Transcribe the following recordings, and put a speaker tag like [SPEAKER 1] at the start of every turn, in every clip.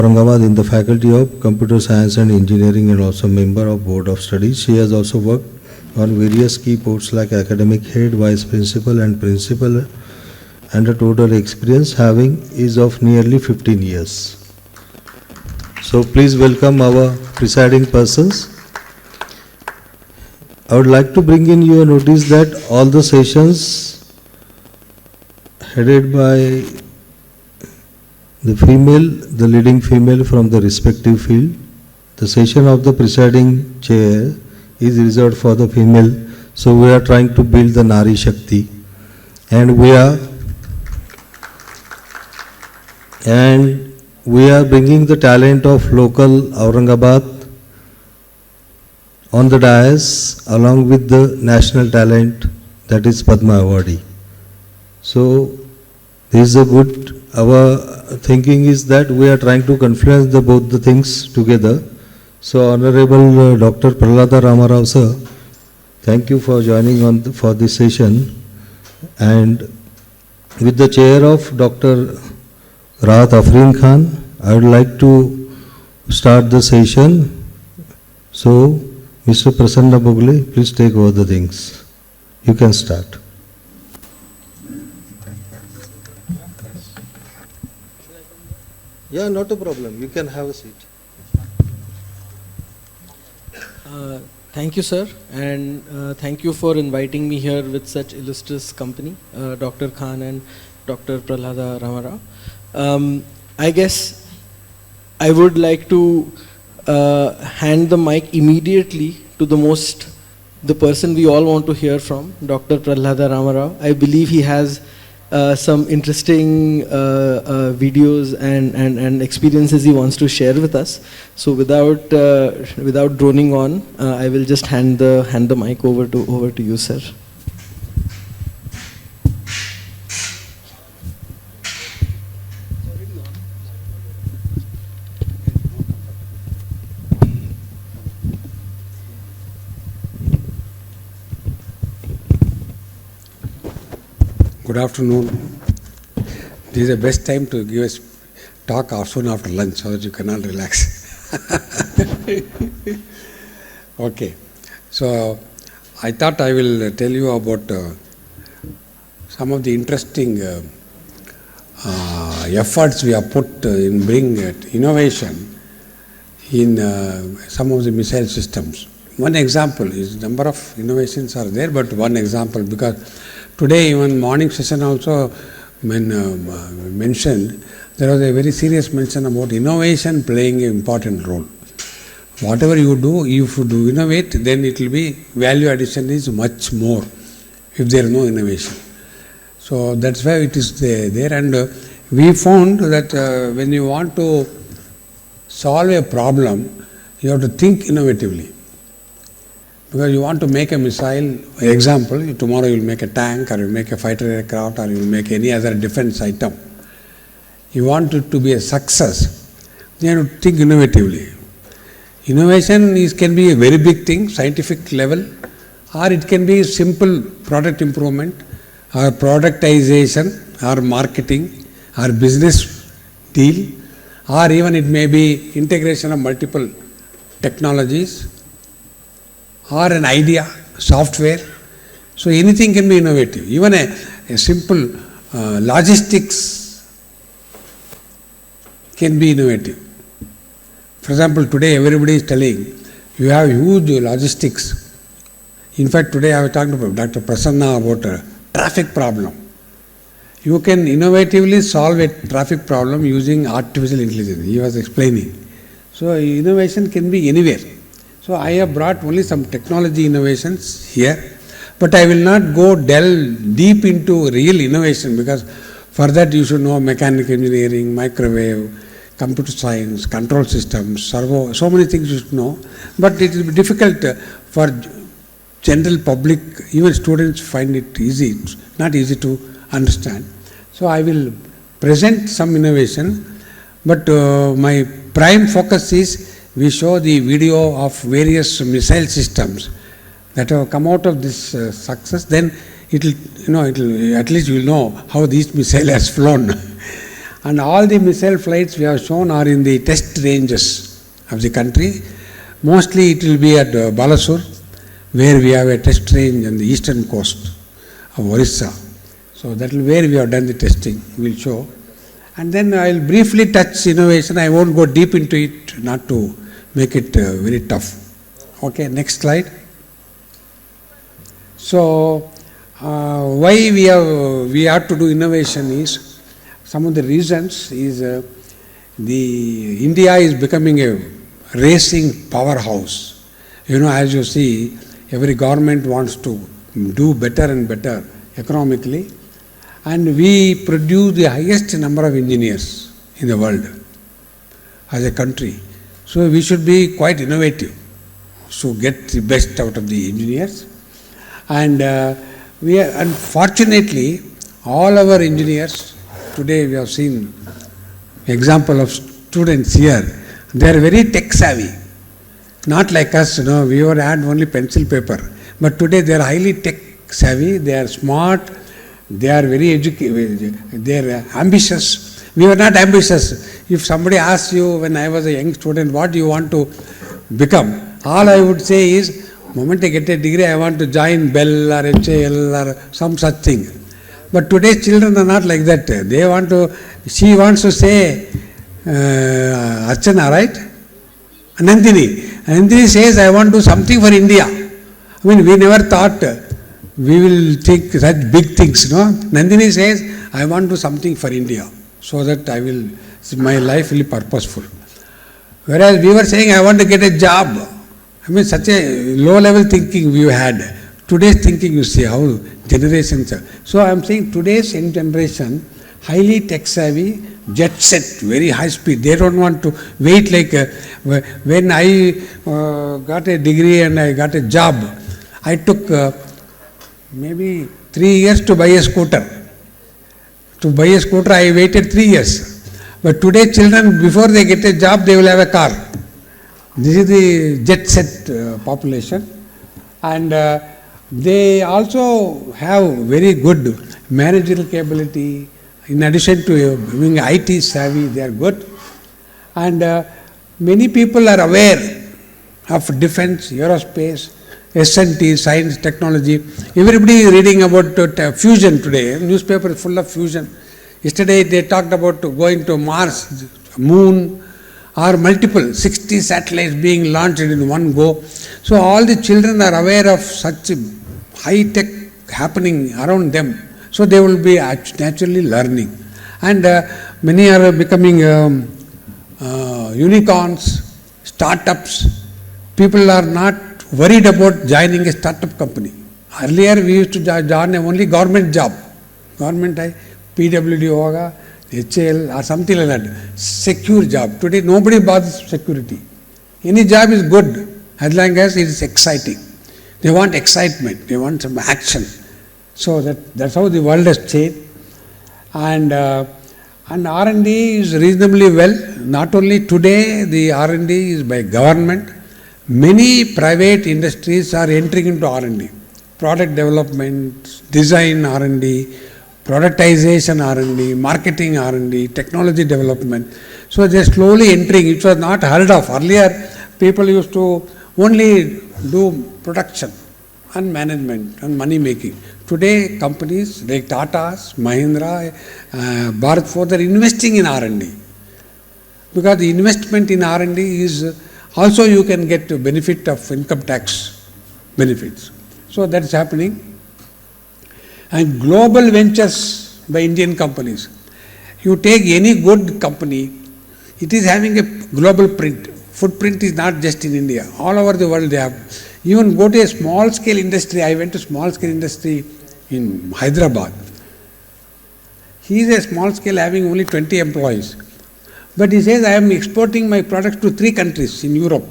[SPEAKER 1] Aurangabad in the Faculty of Computer Science and Engineering and also member of Board of Studies. She has also worked on various key posts like academic head, vice principal and principal, and a total experience having is of nearly 15 years. So please welcome our presiding persons. I would like to bring in your notice that all the sessions headed by the female, the leading female from the respective field, the session of the presiding chair is reserved for the female. So we are trying to build the Nari Shakti, and we are bringing the talent of local Aurangabad on the dais along with the national talent, that is Padma Awardee. So this is a good, our thinking is that we are trying to confluence both the things together. So Honorable Dr. Prahlada Ramarao sir, thank you for joining for this session, and with the chair of Dr. Rahat Afreen Khan, I would like to start the session. So Mr. Prasanna Bogle, please take over the things. You can start. Yeah, not a problem. You can have a seat.
[SPEAKER 2] Thank you, sir, and thank you for inviting me here with such illustrious company, Dr. Khan and Dr. Prahlada Ramarao. I guess I would like to hand the mic immediately to the person we all want to hear from, Dr. Prahlada Ramarao. I believe he has some interesting videos and experiences he wants to share with us. So without droning on, I will just hand the mic over to you, sir.
[SPEAKER 3] Good afternoon. This is the best time to give a talk soon after lunch so that you cannot relax. Okay. So I thought I will tell you about some of the interesting efforts we have put in bringing innovation in some of the missile systems. One example is number of innovations are there, but one example, because today even morning session also mentioned, there was a very serious mention about innovation playing an important role. Whatever you do, if you do innovate, then it will be value addition is much more if there is no innovation. So that's why it is there, and we found that when you want to solve a problem, you have to think innovatively. Because you want to make a missile, example, tomorrow you will make a tank, or you will make a fighter aircraft, or you will make any other defense item. You want it to be a success, you have to think innovatively. Innovation can be a very big thing, scientific level, or it can be simple product improvement, or productization, or marketing, or business deal, or even it may be integration of multiple technologies, or an idea, software. So anything can be innovative. Even a simple logistics can be innovative. For example, today everybody is telling you have huge logistics. In fact, today I was talking to Dr. Prasanna about a traffic problem. You can innovatively solve a traffic problem using artificial intelligence. He was explaining. So innovation can be anywhere. So I have brought only some technology innovations here, but I will not delve deep into real innovation, because for that you should know mechanical engineering, microwave, computer science, control systems, servo, so many things you should know. But it will be difficult for general public, even students find it easy, not easy to understand. So I will present some innovation, but my prime focus is we show the video of various missile systems that have come out of this success. Then it will, at least you will know how these missile has flown. And all the missile flights we have shown are in the test ranges of the country. Mostly it will be at Balasur, where we have a test range on the eastern coast of Orissa. So that is where we have done the testing, we will show. And then I will briefly touch innovation. I won't go deep into it, not to make it very tough. Okay, next slide. So, why we have to do innovation is, some of the reasons is the India is becoming a racing powerhouse. As you see, every government wants to do better and better economically, and we produce the highest number of engineers in the world as a country. So we should be quite innovative, so get the best out of the engineers. And unfortunately, all our engineers, today we have seen example of students here, they are very tech savvy. Not like us, we were had only pencil paper. But today they are highly tech savvy, they are smart, they are very educated, they are ambitious. We were not ambitious. If somebody asks you, when I was a young student, what do you want to become? All I would say is, moment I get a degree, I want to join Bell or HAL or some such thing. But today's children are not like that. They want to, she wants to say, Archana, right? Nandini. Nandini says, I want to do something for India. I mean, we never thought we will think such big things, no? Nandini says, I want to do something for India, so that my life will be purposeful. Whereas we were saying, I want to get a job. I mean, such a low-level thinking we had. Today's thinking, you see how generations are. So I am saying today's young generation, highly tech-savvy, jet-set, very high speed. They don't want to wait like, when I got a degree and I got a job, I took maybe 3 years to buy a scooter. To buy a scooter, I waited 3 years. But today children, before they get a job, they will have a car. This is the jet-set population. And they also have very good managerial capability. In addition to being IT savvy, they are good. And many people are aware of defense, aerospace, S&T, science, technology. Everybody is reading about fusion today. Newspaper is full of fusion. Yesterday they talked about going to Mars, Moon, or multiple 60 satellites being launched in one go. So all the children are aware of such high tech happening around them. So they will be naturally learning. And many are becoming unicorns, startups. People are not worried about joining a startup company. Earlier we used to join only government job. Government, PWD hoga, HAL or something like that. Secure job. Today nobody bothers security. Any job is good as long as it is exciting. They want excitement. They want some action. So that's how the world has changed. And R&D is reasonably well. Not only today, the R&D is by government. Many private industries are entering into R&D. Product development, design R&D, productization R&D, marketing R&D, technology development. So they are slowly entering. It was not heard of. Earlier, people used to only do production and management and money making. Today, companies like Tata's, Mahindra, Bharat Forge are investing in R&D. Because the investment in R&D is also you can get the benefit of income tax benefits. So that is happening. And global ventures by Indian companies. You take any good company, it is having a global print. Footprint is not just in India. All over the world they have. Even go to a small scale industry. I went to small scale industry in Hyderabad. He is a small scale having only 20 employees. But he says, I am exporting my products to 3 countries in Europe.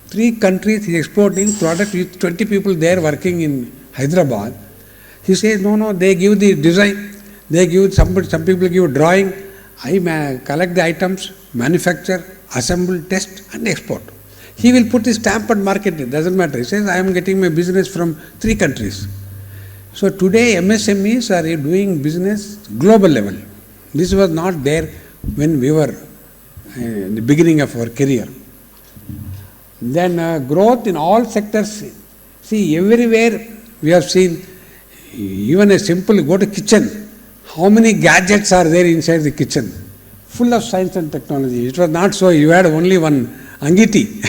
[SPEAKER 3] 3 countries he is exporting product with 20 people there working in Hyderabad. He says, no, they give the design, they give some people give drawing, I collect the items, manufacture, assemble, test and export. He will put his stamp and market it, doesn't matter. He says, I am getting my business from 3 countries. So today MSMEs are doing business global level. This was not there when we were in the beginning of our career. Then growth in all sectors. See, everywhere we have seen, even a simple, go to kitchen, how many gadgets are there inside the kitchen? Full of science and technology. It was not so, you had only one angiti,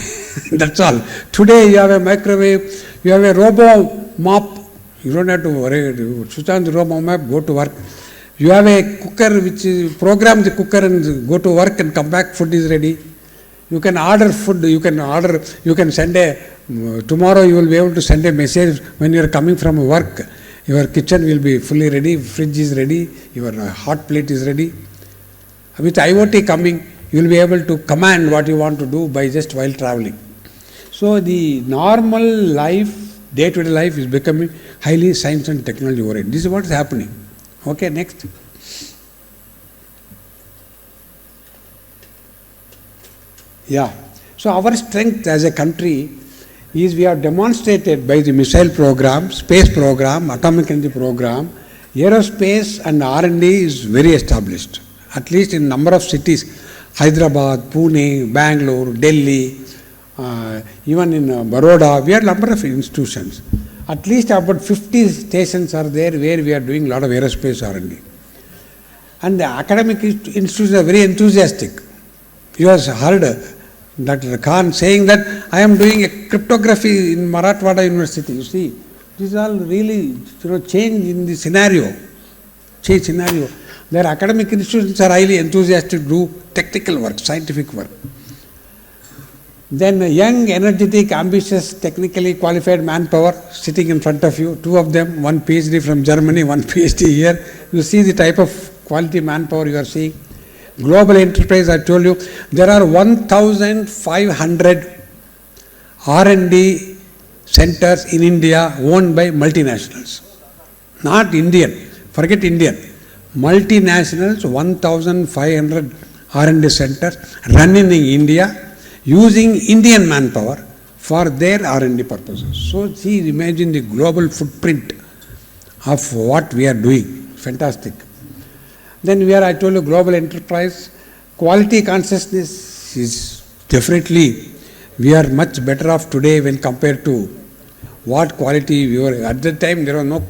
[SPEAKER 3] that's all. Today you have a microwave, you have a robo mop, you don't have to worry, switch on the robo mop, go to work. You have a cooker which program the cooker and go to work and come back, food is ready. You can order food, you can send tomorrow you will be able to send a message when you are coming from work. Your kitchen will be fully ready, fridge is ready, your hot plate is ready. With IoT coming, you will be able to command what you want to do by just while traveling. So the normal life, day-to-day life is becoming highly science and technology oriented. This is what is happening. Okay, next. Yeah. So our strength as a country is we have demonstrated by the missile program, space program, atomic energy program, aerospace and R&D is very established. At least in number of cities, Hyderabad, Pune, Bangalore, Delhi, even in Baroda, we have number of institutions. At least about 50 stations are there where we are doing a lot of aerospace R&D. And the academic institutions are very enthusiastic. You have heard Dr. Khan saying that I am doing a cryptography in Marathwada University. You see, these are really change in the scenario. Change scenario. Their academic institutions are highly enthusiastic to do technical work, scientific work. Then young, energetic, ambitious, technically qualified manpower sitting in front of you, two of them, one PhD from Germany, one PhD here. You see the type of quality manpower you are seeing. Global enterprise, I told you, there are 1,500 R&D centers in India owned by multinationals. Not Indian, forget Indian. Multinationals, 1,500 R&D centers running in India using Indian manpower for their R&D purposes. So see, imagine the global footprint of what we are doing. Fantastic. Then we are, I told you, global enterprise. Quality consciousness is definitely, we are much better off today when compared to what quality we were. At that time, there was no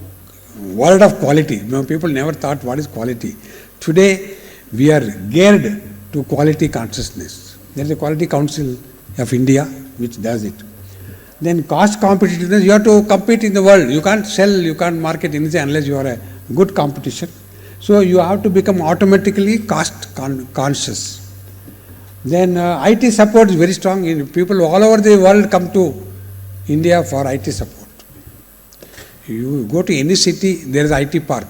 [SPEAKER 3] word of quality. People never thought what is quality. Today, we are geared to quality consciousness. There is a Quality Council of India which does it. Then cost competitiveness, you have to compete in the world. You can't sell, you can't market anything unless you are a good competition. So you have to become automatically cost conscious. Then IT support is very strong. People all over the world come to India for IT support. You go to any city, there is IT park.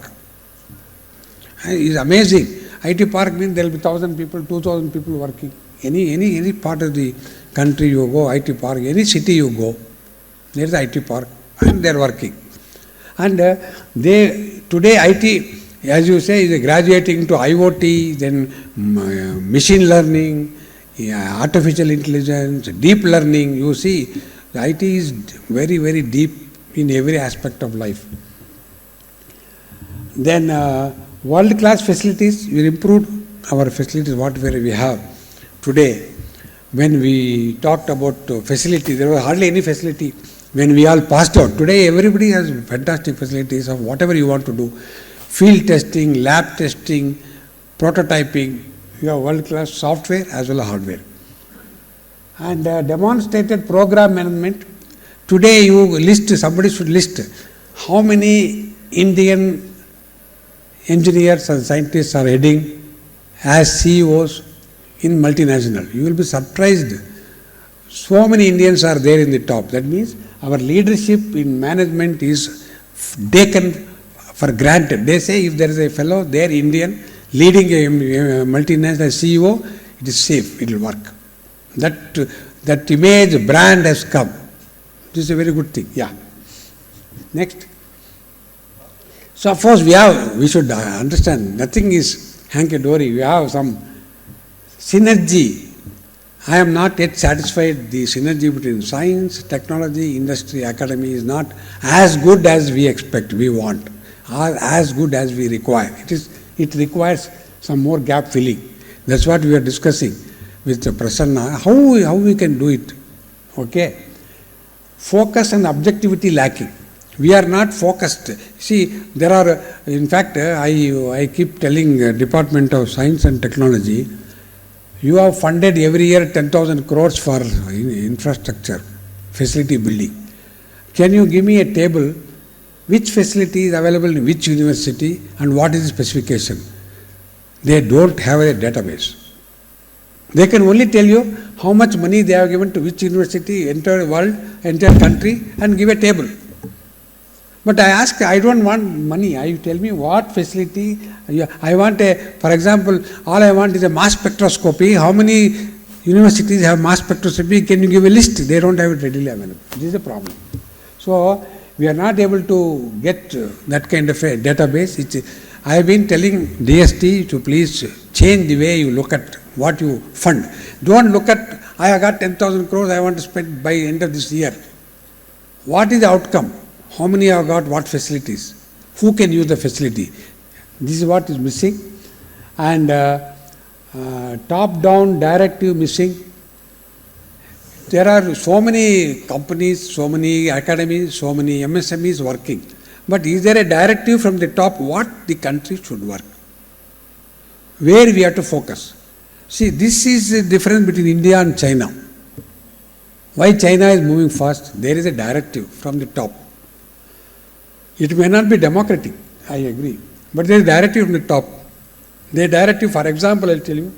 [SPEAKER 3] It's amazing. IT park means there will be 1,000 people, 2,000 people working. Any part of the country you go, IT park, any city you go, there is IT park and they are working. And today IT, as you say, is graduating to IoT, then machine learning, artificial intelligence, deep learning. You see, the IT is very, very deep in every aspect of life. Then world-class facilities, we improved our facilities, whatever we have today. When we talked about facility, there was hardly any facility when we all passed out. Today, everybody has fantastic facilities of whatever you want to do. Field testing, lab testing, prototyping, you have world-class software as well as hardware. And demonstrated program management. Today somebody should list how many Indian engineers and scientists are heading as CEOs in multinational. You will be surprised. So many Indians are there in the top. That means our leadership in management is taken for granted. They say if there is a fellow there, Indian, leading a multinational CEO, it is safe, it will work. That image, brand has come. This is a very good thing. Yeah. Next. So of course we should understand, nothing is hanky-dory. We have some synergy. I am not yet satisfied. The synergy between science, technology, industry, academy is not as good as we expect, we want, or as good as we require. It requires some more gap filling. That's what we are discussing with Prasanna. How we can do it? Okay. Focus and objectivity lacking. We are not focused. See, there are, in fact, I keep telling Department of Science and Technology, you have funded every year 10,000 crores for infrastructure, facility building. Can you give me a table, which facility is available in which university and what is the specification? They don't have a database. They can only tell you how much money they have given to which university, entire world, entire country, and give a table. But I ask, I don't want money. I tell me what facility. I want for example, all I want is a mass spectroscopy. How many universities have mass spectroscopy? Can you give a list? They don't have it readily available. This is the problem. So we are not able to get that kind of a database. I have been telling DST to please change the way you look at what you fund. Don't look at, I have got 10,000 crores I want to spend by end of this year. What is the outcome? How many have got what facilities? Who can use the facility? This is what is missing. And top-down directive missing. There are so many companies, so many academies, so many MSMEs working. But is there a directive from the top what the country should work? Where we have to focus? See, this is the difference between India and China. Why China is moving fast? There is a directive from the top. It may not be democratic, I agree. But there is a directive from the top. The directive, for example, I will tell you,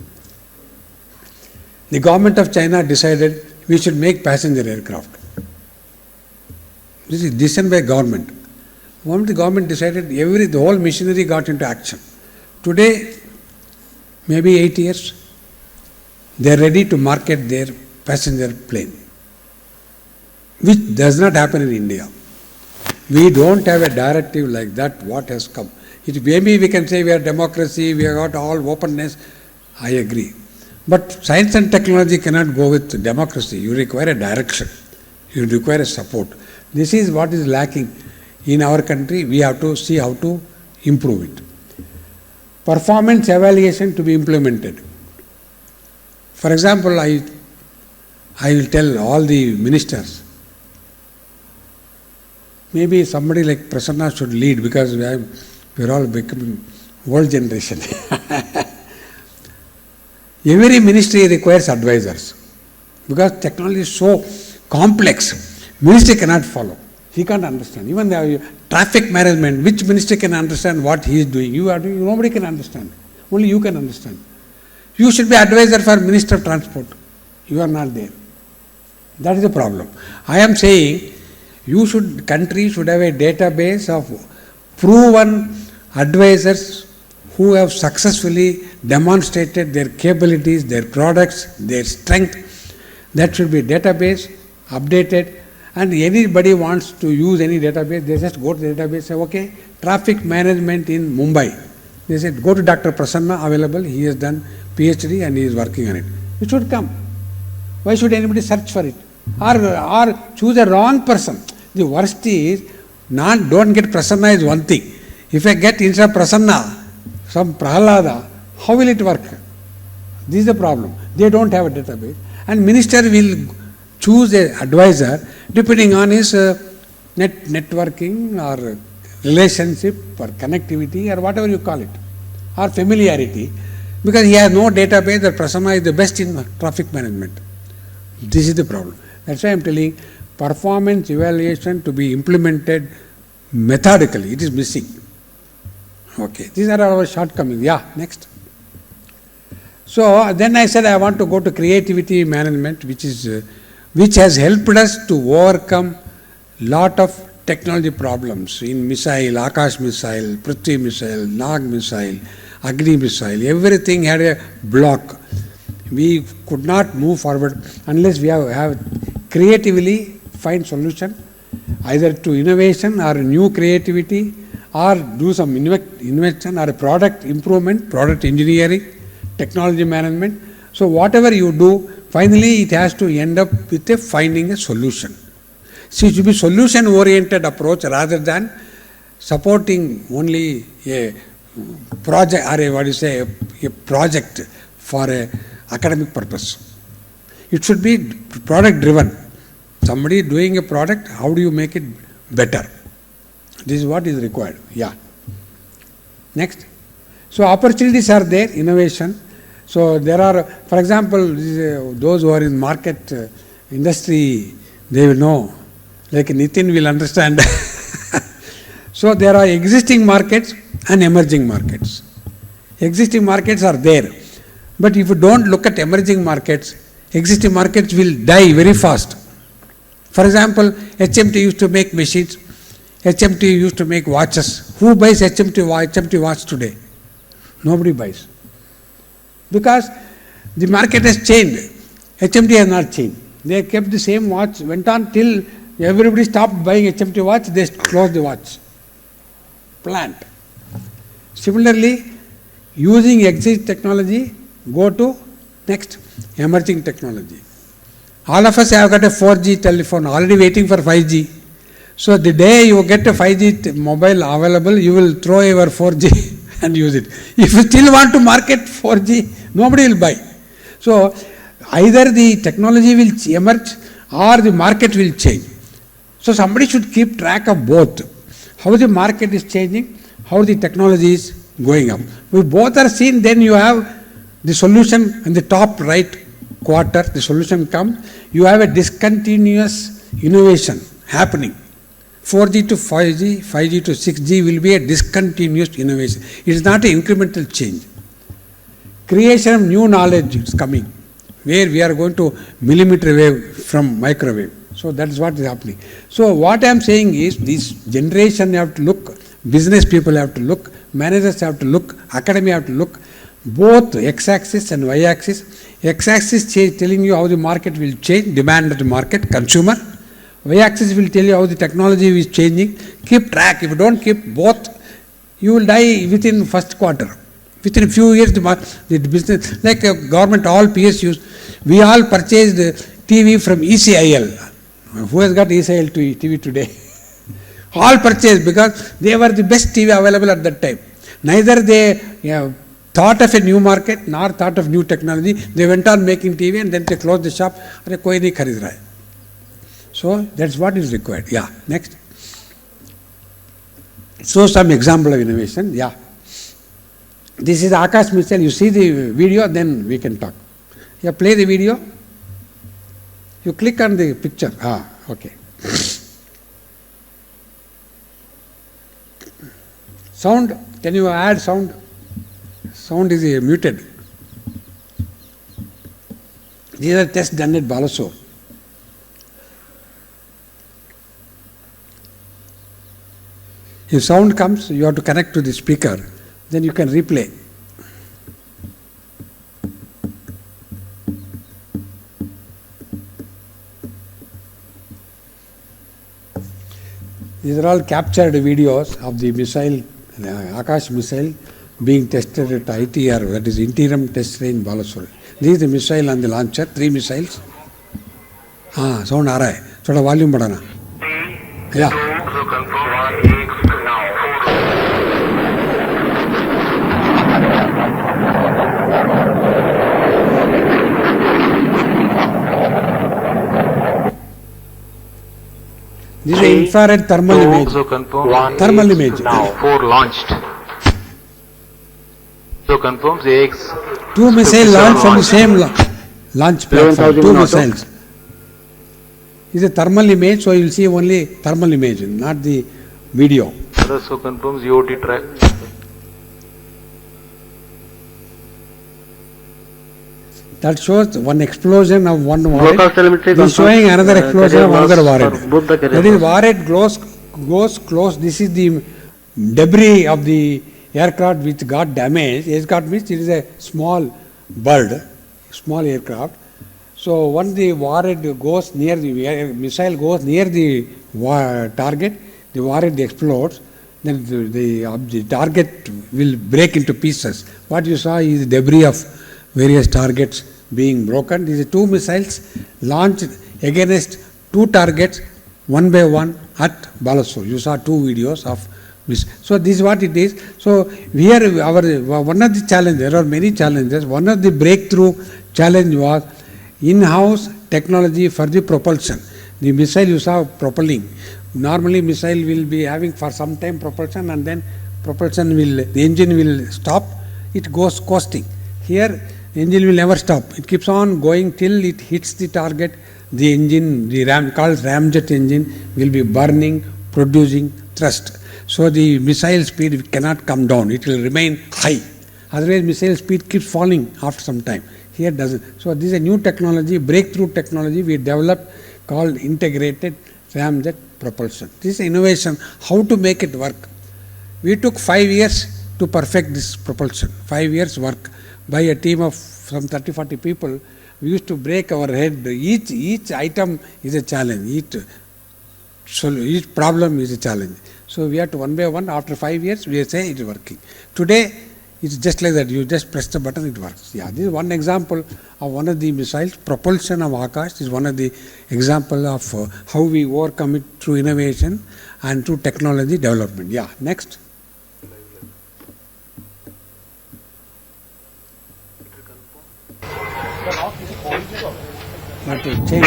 [SPEAKER 3] the government of China decided we should make passenger aircraft. This is decision by government. Once the government decided, the whole machinery got into action. Today, maybe 8 years, they are ready to market their passenger plane, which does not happen in India. We don't have a directive like that, what has come. Maybe we can say we are democracy, we have got all openness. I agree. But science and technology cannot go with democracy. You require a direction. You require a support. This is what is lacking in our country. We have to see how to improve it. Performance evaluation to be implemented. For example, I will tell all the ministers, maybe somebody like Prasanna should lead because we are all becoming old generation. Every ministry requires advisors because technology is so complex. Ministry cannot follow. He can't understand. Even the traffic management, which minister can understand what he is doing? You are doing, nobody can understand. Only you can understand. You should be advisor for Minister of Transport. You are not there. That is the problem. I am saying country should have a database of proven advisors who have successfully demonstrated their capabilities, their products, their strength. That should be database, updated, and anybody wants to use any database, they just go to the database, say, okay, traffic management in Mumbai. They said, go to Dr. Prasanna, available, he has done PhD and he is working on it. It should come. Why should anybody search for it? Or choose a wrong person. The worst is, don't get Prasanna is one thing. If I get instead of Prasanna, some Prahlada, how will it work? This is the problem. They don't have a database. And minister will choose an advisor depending on his networking or relationship or connectivity or whatever you call it, or familiarity, because he has no database that Prasanna is the best in traffic management. This is the problem. That's why I am telling performance evaluation to be implemented methodically. It is missing. Okay, these are our shortcomings. Yeah, next. So then I said I want to go to creativity management, which has helped us to overcome lot of technology problems in missile, Akash missile, Prithvi missile, Nag missile, Agni missile. Everything had a block. We could not move forward unless we have creatively find solution, either to innovation or new creativity, or do some invention or a product improvement, product engineering, technology management. So whatever you do, finally it has to end up with finding a solution. So it should be solution-oriented approach rather than supporting only a project or a project for a academic purpose. It should be product driven. Somebody doing a product, how do you make it better? This is what is required. Yeah. Next. So opportunities are there, innovation. So there are, for example, those who are in market industry, they will know, like Nitin will understand. So there are existing markets and emerging markets. Existing markets are there. But if you don't look at emerging markets, existing markets will die very fast. For example, HMT used to make machines. HMT used to make watches. Who buys HMT watch today? Nobody buys. Because the market has changed. HMT has not changed. They kept the same watch, went on till everybody stopped buying HMT watch, they closed the watch plant. Similarly, using existing technology, go to next, emerging technology. All of us have got a 4G telephone, already waiting for 5G. So the day you get a 5G mobile available, you will throw your 4G and use it. If you still want to market 4G, nobody will buy. So either the technology will emerge or the market will change. So somebody should keep track of both. How the market is changing, how the technology is going up. If both are seen, then you have the solution in the top right quarter, the solution comes. You have a discontinuous innovation happening. 4G to 5G, 5G to 6G will be a discontinuous innovation. It is not an incremental change. Creation of new knowledge is coming, where we are going to millimeter wave from microwave. So that is what is happening. So what I am saying is, this generation have to look, business people have to look, managers have to look, academy have to look, both x-axis and y-axis. X-axis telling you how the market will change, demand of the market, consumer. Y-axis will tell you how the technology is changing. Keep track. If you don't keep both, you will die within first quarter. Within a few years, the business, like government, all PSUs, we all purchased TV from ECIL. Who has got ECIL TV today? All purchased because they were the best TV available at that time. Neither they thought of a new market nor thought of new technology. They went on making TV and then they closed the shop. Koi nahi kharid raha hai. So that's what is required. Yeah, next. So some example of innovation. Yeah. This is Akash missile. You see the video, then we can talk. Yeah, play the video. You click on the picture. Okay. Sound. Can you add sound? Sound is muted. These are tests done at Balasore. If sound comes, you have to connect to the speaker. Then you can replay. These are all captured videos of the missile, Akash missile, being tested at ITR, that is interim test range Balasore. This is the missile and the launcher, 3 missiles. Sound aa raha hai. Thoda volume badhana. Yeah. This is infrared thermal image. Thermal image.
[SPEAKER 4] Now 4 launched. So confirms AX.
[SPEAKER 3] 2 missiles launched from the same launch platform. 2 missiles. This is a thermal image, so you will see only thermal image, not the video.
[SPEAKER 4] So confirms UOT track.
[SPEAKER 3] That shows one explosion of one warhead. This is showing another explosion of another warhead. That is, warhead goes close. This is the debris of the aircraft which got damaged. Aircraft means it is a small bird, small aircraft. So once the warhead goes near the missile goes near the target, the warhead explodes. Then the target will break into pieces. What you saw is debris of various targets being broken. These are 2 missiles launched against 2 targets, one by one, at Balasore. You saw 2 videos of So this is what it is. So here our one of the challenges, there are many challenges. One of the breakthrough challenge was in-house technology for the propulsion. The missile you saw propelling. Normally missile will be having for some time propulsion, and then the engine will stop, it goes coasting. Here the engine will never stop. It keeps on going till it hits the target. The engine, called ramjet engine, will be burning, producing thrust. So the missile speed cannot come down, it will remain high. Otherwise missile speed keeps falling after some time. Here doesn't. So this is a new technology, breakthrough technology we developed called integrated ramjet propulsion. This is innovation, how to make it work. We took 5 years to perfect this propulsion, 5 years work by a team of some 30-40 people. We used to break our head. Each item is a challenge, each problem is a challenge. So we have to one by one, after 5 years, we say it is working. Today, it's just like that, you just press the button, it works. Yeah, this is one example of one of the missiles. Propulsion of Akash is one of the example of how we overcome it through innovation and through technology development. Yeah, next. But to change.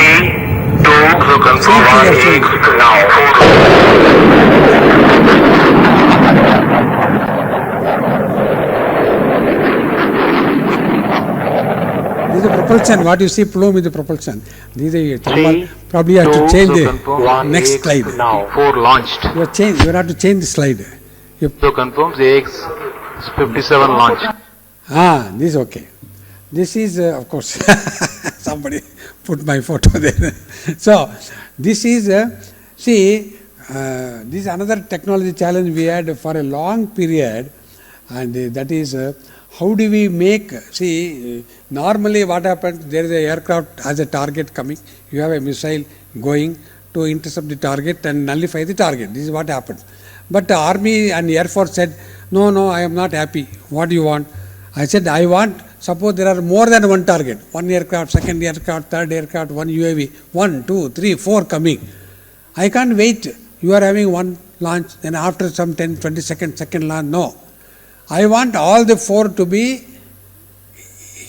[SPEAKER 3] This is the propulsion. What you see plume is the propulsion. This is thermal. Probably you have to change the next slide.
[SPEAKER 4] Now 4 launched.
[SPEAKER 3] You have to change the slide.
[SPEAKER 4] So confirms AX-57 launched.
[SPEAKER 3] This is okay. This is of course somebody put my photo there. So this is this is another technology challenge we had for a long period, and that is how do we make, normally what happens, there is an aircraft has a target coming, you have a missile going to intercept the target and nullify the target. This is what happens. But the Army and Air Force said, no, I am not happy. What do you want? I said, I want, suppose there are more than one target, one aircraft, second aircraft, third aircraft, one UAV, 1, 2, 3, 4 coming. I can't wait. You are having one launch, then after some 10, 20 seconds, second launch. No. I want all the 4 to be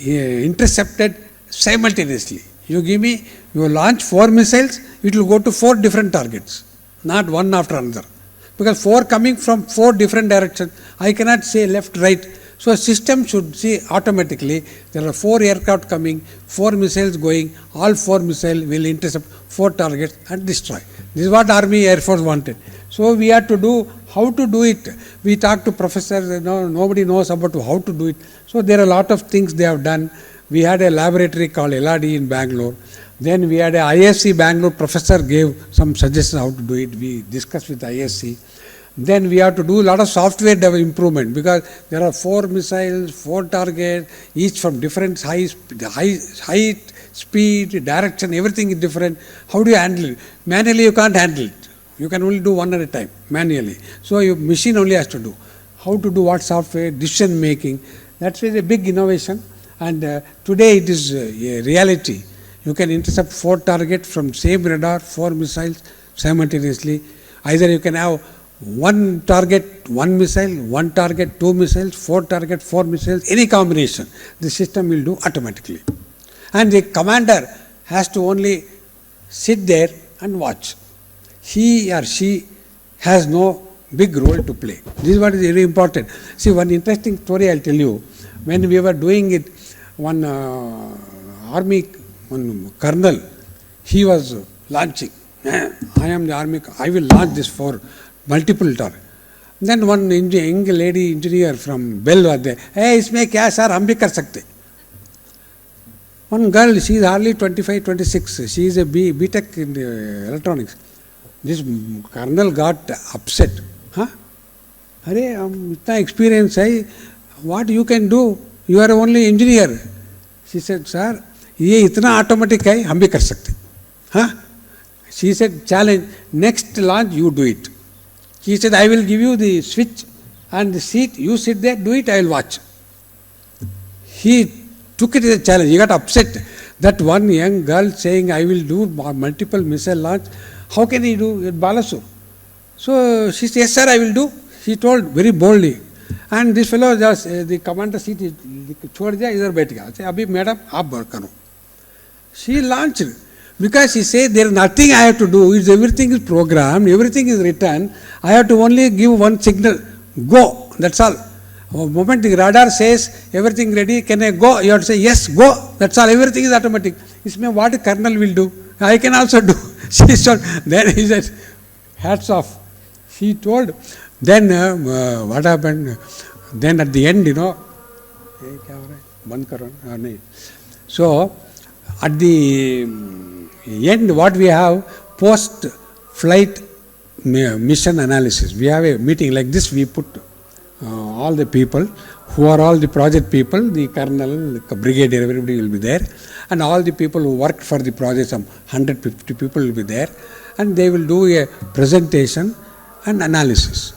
[SPEAKER 3] intercepted simultaneously. You give me, you launch 4 missiles, it will go to 4 different targets, not one after another. Because 4 coming from 4 different directions, I cannot say left, right. So a system should see automatically, there are 4 aircraft coming, 4 missiles going, all 4 missiles will intercept 4 targets and destroy. This is what Army Air Force wanted. So we had to do, how to do it. We talked to professors, nobody knows about how to do it. So there are a lot of things they have done. We had a laboratory called LRD in Bangalore. Then we had a ISC Bangalore professor gave some suggestions how to do it. We discussed with ISC. Then we have to do a lot of software improvement, because there are 4 missiles, 4 targets, each from different height, speed, direction, everything is different. How do you handle it? Manually you can't handle it. You can only do one at a time, manually. So your machine only has to do. How to do what software, decision making. That's a big innovation. And today it is a reality. You can intercept 4 targets from same radar, 4 missiles simultaneously. Either you can have 1 target, 1 missile, 1 target, 2 missiles, 4 target, 4 missiles, any combination. The system will do automatically. And the commander has to only sit there and watch. He or she has no big role to play. This is what is very important. See, one interesting story I'll tell you. When we were doing it, one army colonel, he was launching. I am the army, I will launch this for multiple targets. Then one young lady engineer from Bell was there. Hey, isme kya sir, hum bhi kar sakte. One girl, she is hardly 25, 26. She is a B.Tech in electronics. This colonel got upset. Huh? Arey, itna experience hai. What you can do? You are only engineer. She said, sir, ye itna automatic hai, hum bhi kar sakte. Huh? She said, challenge, next launch you do it. He said, I will give you the switch and the seat, you sit there, do it, I will watch. He took it as a challenge. He got upset that one young girl saying, I will do multiple missile launch. How can he do it? Balasur. So she said, yes sir, I will do. He told very boldly. And this fellow just, the commander seat, छोड़ दिया, इधर बैठ गया. say, अभी madam आप work करो. She launched. Because she said there is nothing I have to do, it's everything is programmed, everything is written, I have to only give one signal, go, that's all. The moment the radar says everything ready, can I go? You have to say yes, go, that's all, everything is automatic. This means what the colonel will do, I can also do. She told, then he said, hats off. He told, then what happened? Then at the end, so at the end, what we have, post-flight mission analysis. We have a meeting like this, we put all the people, who are all the project people, the colonel, the brigadier, everybody will be there, and all the people who worked for the project, some 150 people will be there, and they will do a presentation and analysis.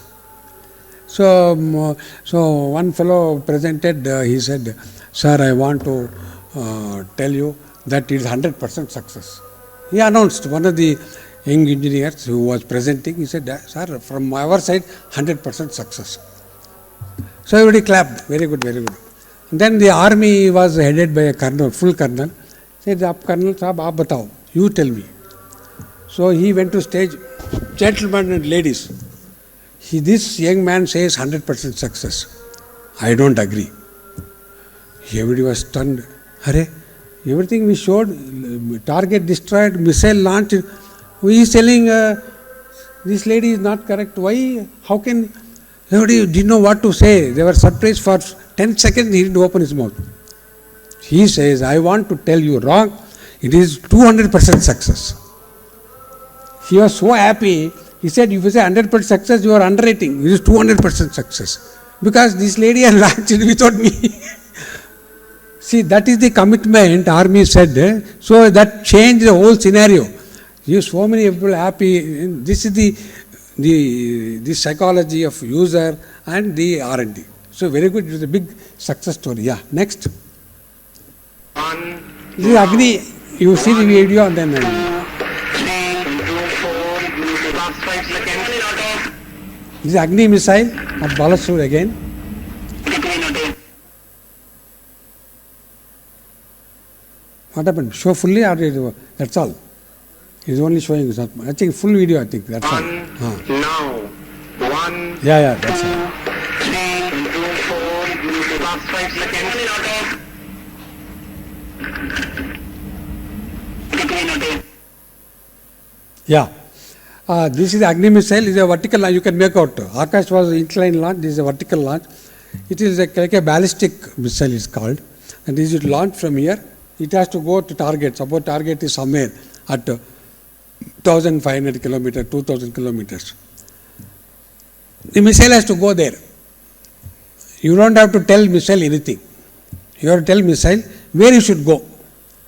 [SPEAKER 3] So one fellow presented, he said, sir, I want to tell you that it is 100% success. He announced, one of the young engineers who was presenting, he said, sir, from our side, 100% success. So everybody clapped, very good, very good. And then the army was headed by a colonel, full colonel. He said, Colonel Sahab, aap batao, you tell me. So he went to stage, gentlemen and ladies, this young man says 100% success. I don't agree. Everybody was stunned. Hare, everything we showed, target destroyed, missile launched, he is telling this lady is not correct. Why? How can? Everybody didn't know what to say. They were surprised for 10 seconds, he didn't open his mouth. He says, I want to tell you wrong, it is 200% success. He was so happy, he said, if you say 100% success, you are underrating. It is 200% success. Because this lady has launched without me. See, that is the commitment, army said. So that changed the whole scenario. So many people happy. This is the psychology of user and the R&D. So very good. It was a big success story. Yeah. Next. This is Agni. You see the video and then.
[SPEAKER 4] 3, 2, 4, last 5 seconds.
[SPEAKER 3] This is Agni missile at Balasur again. What happened? Show fully or that's all? He's only showing us. I think full video, I think. That's all.
[SPEAKER 4] Now. 1.
[SPEAKER 3] Yeah, that's all.
[SPEAKER 4] 3, 2, 4, last 5 seconds.
[SPEAKER 3] Yeah. This is the Agni missile. It is a vertical launch. You can make out. Akash was inclined launch. This is a vertical launch. It is like a ballistic missile is called. And this is launched from here. It has to go to target. Suppose target is somewhere at 1,500 kilometers, 2,000 kilometers. The missile has to go there. You don't have to tell missile anything. You have to tell missile where you should go.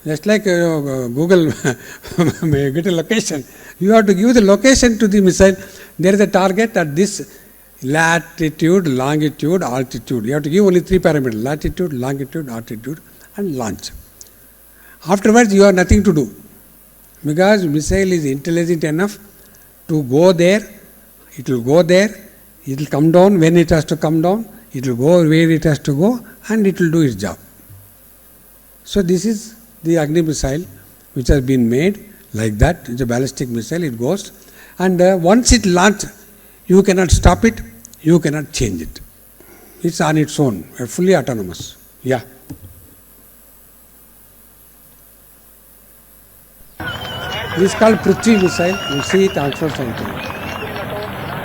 [SPEAKER 3] Just like Google may get a location. You have to give the location to the missile. There is a target at this latitude, longitude, altitude. You have to give only 3 parameters: latitude, longitude, altitude, and launch. Afterwards, you have nothing to do. Because missile is intelligent enough to go there, it will go there, it will come down when it has to come down, it will go where it has to go, and it will do its job. So this is the Agni missile which has been made like that. It's a ballistic missile, it goes, and once it launched, you cannot stop it, you cannot change it. It's on its own, fully autonomous. Yeah. This is called Prithvi missile. You see it also something.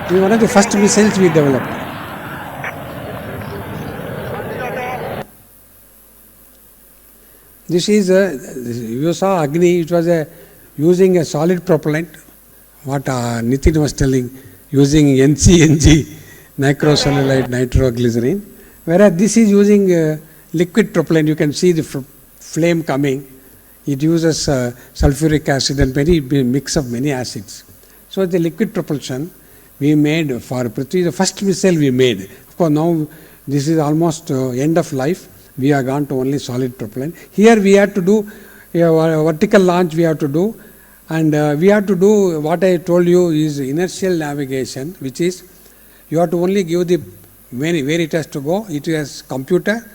[SPEAKER 3] This is one of the first missiles we developed. This is, you saw Agni, it was using a solid propellant, what Nitin was telling, using NCNG, nitrocellulite nitroglycerin, whereas this is using liquid propellant. You can see the flame coming. It uses sulfuric acid and mix of many acids. So the liquid propulsion we made for Prithvi, the first missile we made. Of course, now this is almost end of life. We have gone to only solid propellant. Here we have to do a vertical launch we have to do, and we have to do what I told you is inertial navigation, which is You have to only give the where it has to go. It has computer,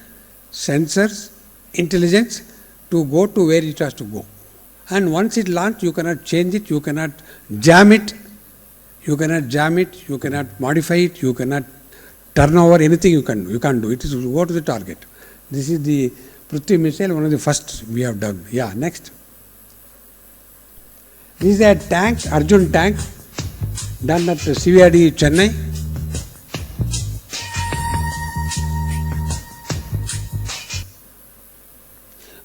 [SPEAKER 3] sensors, intelligence to go to where it has to go. And once it launched, you cannot change it, you cannot jam it, you cannot modify it, you cannot turn over anything you can do. You can't do it. It will go to the target. This is the Prithvi missile, one of the first we have done. Yeah, next. This is a tank, Arjun tank, done at CVRD Chennai.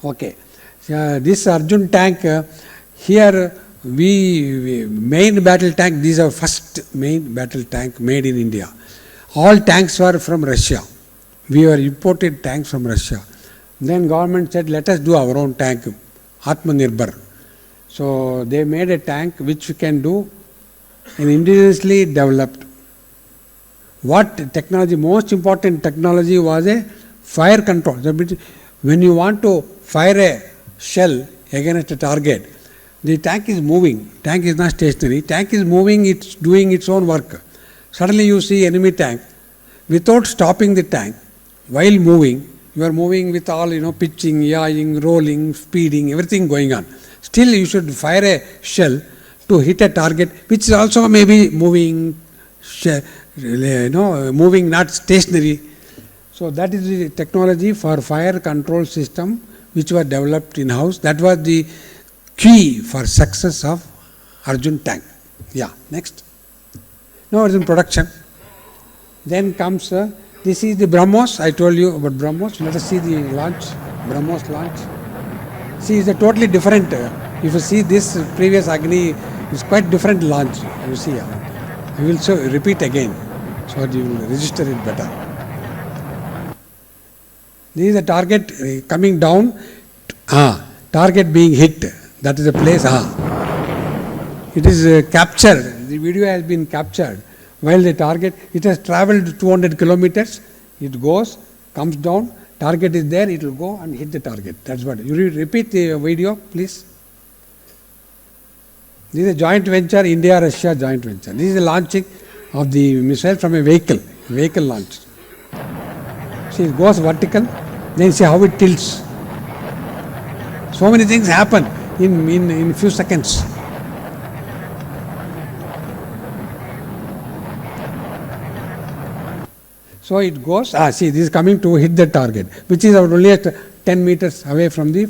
[SPEAKER 3] Okay, this Arjun tank, here we main battle tank, these are first main battle tank made in India. All tanks were from Russia. We were imported tanks from Russia. Then government said, let us do our own tank, Atmanirbhar. So they made a tank which we can do and indigenously developed. What technology, most important technology was a fire control. When you want to fire a shell against a target, the tank is moving. Tank is not stationary. Tank is moving, it's doing its own work. Suddenly you see enemy tank. Without stopping the tank, while moving, you are moving with all, pitching, yawing, rolling, speeding, everything going on. Still you should fire a shell to hit a target which is also maybe moving, moving, not stationary. So that is the technology for fire control system which was developed in-house. That was the key for success of Arjun tank. Yeah, next. Now it is in production. Then comes, this is the BrahMos. I told you about BrahMos. Let us see the launch, BrahMos launch. See, it's a totally different, if you see this previous Agni, it's quite different launch. You see, I will repeat again so that you will register it better. This is the target coming down, target being hit. That is the place, It is captured, the video has been captured. While the target, it has travelled 200 kilometers, it goes, comes down, target is there, it will go and hit the target. That's what. You repeat the video, please. This is a joint venture, India-Russia joint venture. This is the launching of the missile from a vehicle launch. See, it goes vertical, then see how it tilts. So many things happen in few seconds. So it goes, see, this is coming to hit the target, which is only at 10 meters away from the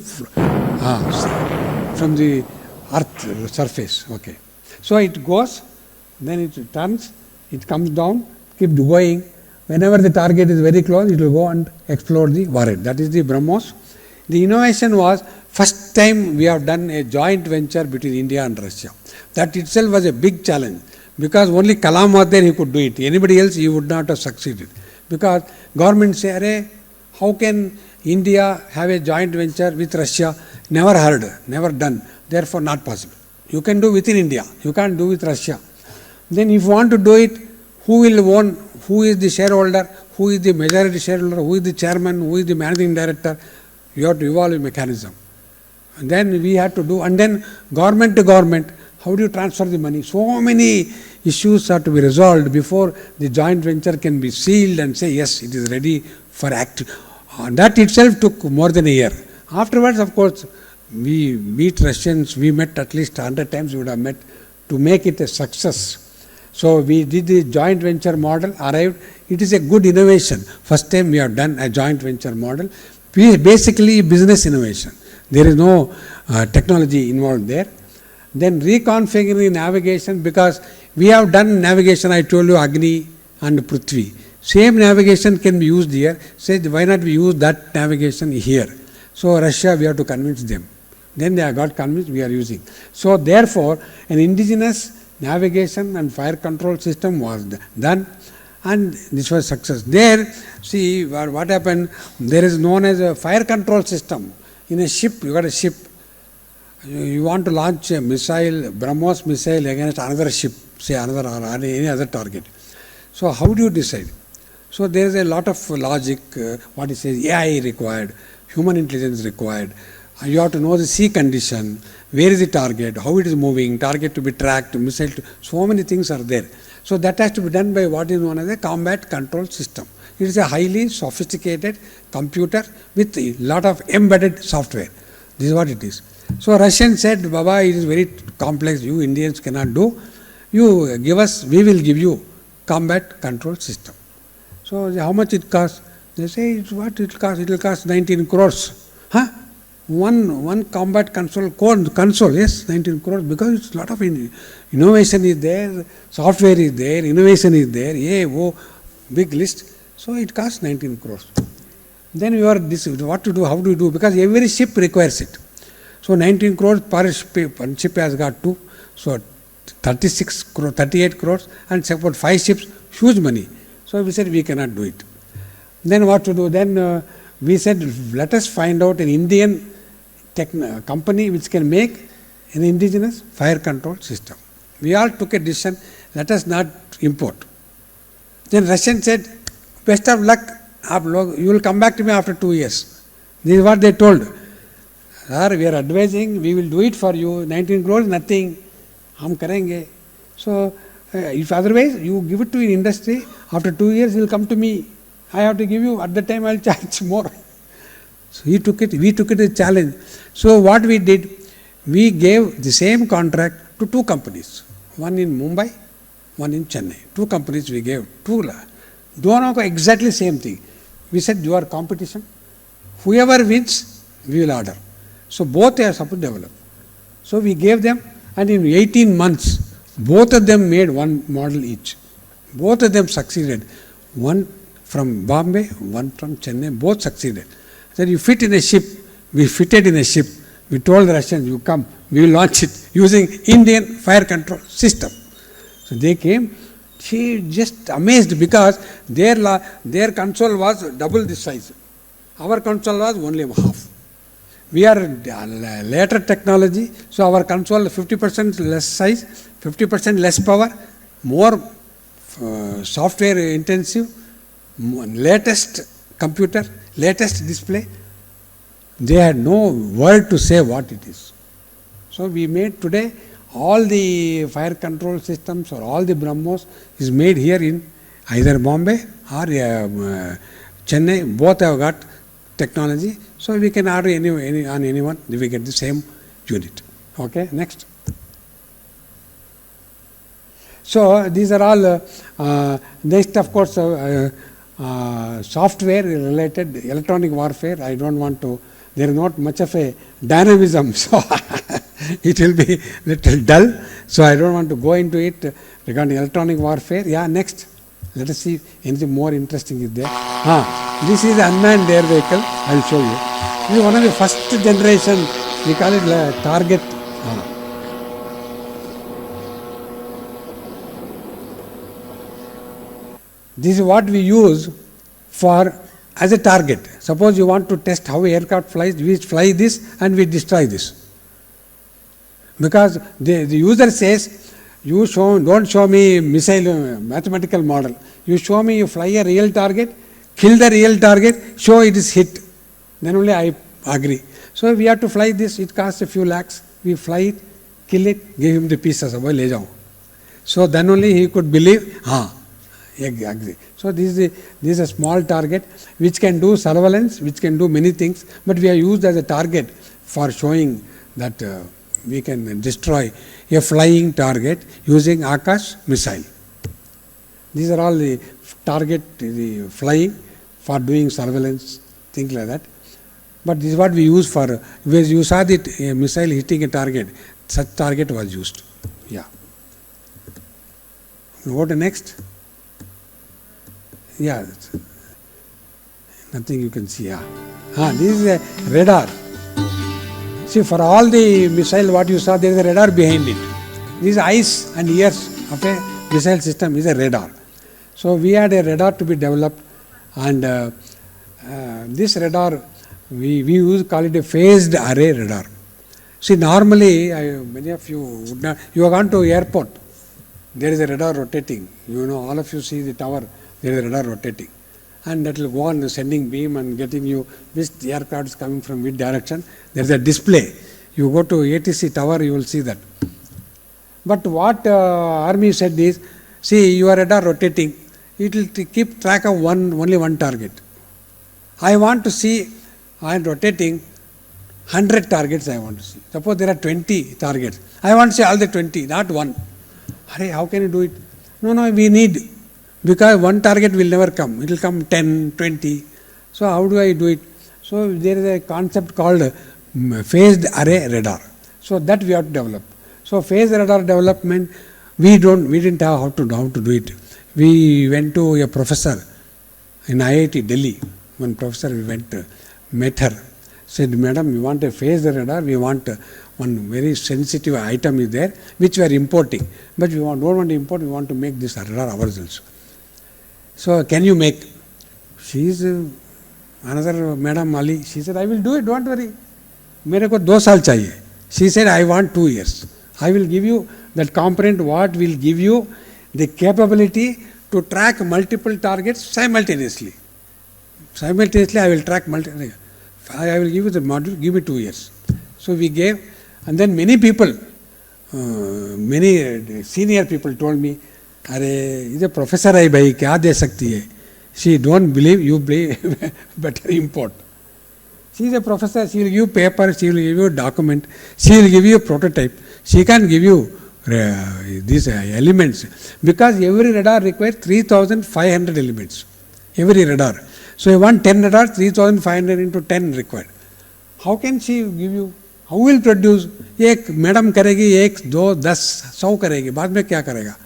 [SPEAKER 3] earth surface. Okay. So it goes, then it turns, it comes down, keeps going. Whenever the target is very close, it will go and explode the warhead. That is the BrahMos. The innovation was, first time we have done a joint venture between India and Russia. That itself was a big challenge, because only Kalam was there, he could do it. Anybody else, he would not have succeeded. Because government say, Arey, how can India have a joint venture with Russia? Never heard, never done, therefore not possible. You can do within India, you can't do with Russia. Then if you want to do it, who will own, who is the shareholder, who is the majority shareholder, who is the chairman, who is the managing director? You have to evolve a mechanism. And then we had to do, and then government to government, how do you transfer the money? So many issues have to be resolved before the joint venture can be sealed and say, yes, it is ready for act. That itself took more than a year. Afterwards, of course, we meet Russians, we met at least 100 times, we would have met to make it a success. So we did the joint venture model, arrived. It is a good innovation. First time we have done a joint venture model. Basically business innovation. There is no technology involved there. Then reconfiguring navigation, because we have done navigation, I told you, Agni and Prithvi. Same navigation can be used here. Say, why not we use that navigation here? So Russia, we have to convince them. Then they have got convinced, we are using. So therefore, an indigenous navigation and fire control system was done, and this was success. There, see what happened, there is known as a fire control system. In a ship, you got a ship. You want to launch a missile, BrahMos missile against another ship, say another or any other target. So how do you decide? So there is a lot of logic, what it says, AI required, human intelligence required. You have to know the sea condition, where is the target, how it is moving, target to be tracked, missile to, so many things are there. So that has to be done by what is known as a combat control system. It is a highly sophisticated computer with a lot of embedded software. This is what it is. So Russian said, Baba, it is very complex, you Indians cannot do. You give us, we will give you combat control system. So how much it costs? They say, it's what it costs? It will cost 19 crores. Huh? One combat console, yes, 19 crores, because it's a lot of innovation is there, software is there, innovation is there, big list. So it costs 19 crores. Then you are what to do, how do you do? Because every ship requires it. So 19 crores per ship has got 2. So 36 crores, 38 crores, and support 5 ships, huge money. So we said we cannot do it. Then what to do? Then we said, let us find out an Indian company which can make an indigenous fire control system. We all took a decision, let us not import. Then Russian said, best of luck, you will come back to me after 2 years. This is what they told. Sir, we are advising, we will do it for you, 19 crores, nothing, hum karenge. So, if otherwise you give it to an industry, after 2 years you will come to me. I have to give you, at the time I will charge more. So we took it as a challenge. So what we did, we gave the same contract to 2 companies. One in Mumbai, one in Chennai. 2 companies we gave. Dono exactly same thing. We said, you are competition. Whoever wins, we will order. So both are supposed to develop. So we gave them, and in 18 months, both of them made one model each. Both of them succeeded. One from Bombay, one from Chennai, both succeeded. Said, you fit in a ship, we fitted in a ship. We told the Russians, you come, we will launch it using Indian fire control system. So they came, she just amazed because their console was double this size. Our console was only half. We are later technology, so our console 50% less size, 50% less power, more software intensive, latest computer, latest display. They had no word to say what it is. So we made today all the fire control systems or all the BrahMos is made here in either Bombay or Chennai. Both have got technology. So we can order on anyone, we get the same unit. Okay, next. So these are all, next of course, software related, electronic warfare. I don't want to, there is not much of a dynamism, so it will be little dull. So I don't want to go into it regarding electronic warfare. Yeah, next. Let us see if anything more interesting is there. This is unmanned air vehicle. I will show you. This is one of the first generation. We call it target. This is what we use for as a target. Suppose you want to test how aircraft flies, we fly this and we destroy this. Because the user says, don't show me missile mathematical model. You show me you fly a real target, kill the real target, show it is hit. Then only I agree. So we have to fly this, it costs a few lakhs. We fly it, kill it, give him the pieces. So then only he could believe, agree. So this is a small target which can do surveillance, which can do many things, but we are used as a target for showing that we can destroy a flying target using Akash missile. These are all the target, the flying for doing surveillance, things like that. But this is what we use for, where you saw that a missile hitting a target, such target was used. Yeah. Go to next. Yeah, nothing you can see. This is a radar. See, for all the missile what you saw, there is a radar behind it. These eyes and ears of a missile system is a radar. So we had a radar to be developed, and this radar we call it a phased array radar. See, normally many of you would not, you have gone to airport, there is a radar rotating. All of you see the tower. There is a radar rotating, and that will go on sending beam and getting you which aircraft is coming from which direction. There is a display. You go to ATC tower, you will see that. But what Army said is, See, your radar rotating, it will keep track of only one target. I want to see, I am rotating 100 targets I want to see. Suppose there are 20 targets. I want to see all the 20, not one. Hurry, how can you do it? No, we need, because one target will never come. It will come 10, 20. So how do I do it? So there is a concept called phased array radar. So that we have to develop. So phased radar development, we didn't have how to do it. We went to a professor in IIT Delhi. One professor, we went, met her, said, Madam, we want a phased radar, we want one very sensitive item is there, which we are importing. But we don't want to import, we want to make this radar ourselves. So can you make? She is another Madam Ali. She said, I will do it, don't worry. मेरे को 2 साल चाहिए. She said, I want 2 years. I will give you that component what will give you the capability to track multiple targets simultaneously. Simultaneously, I will track multiple. I will give you the module, give me 2 years. So we gave, and then many people, many senior people told me, अरे ये professor है भाई क्या दे सकती है? She don't believe, you believe, better import. She is a professor, she will give you paper, she will give you a document, she will give you a prototype. She can give you these elements, because every radar requires 3,500 elements. Every radar. So you want 10 radar, 3,500 into 10 required. How can she give you? How will produce? एक madam करेगी, 1, 2, 10, 100 करेगी, बाद में क्या करेगा?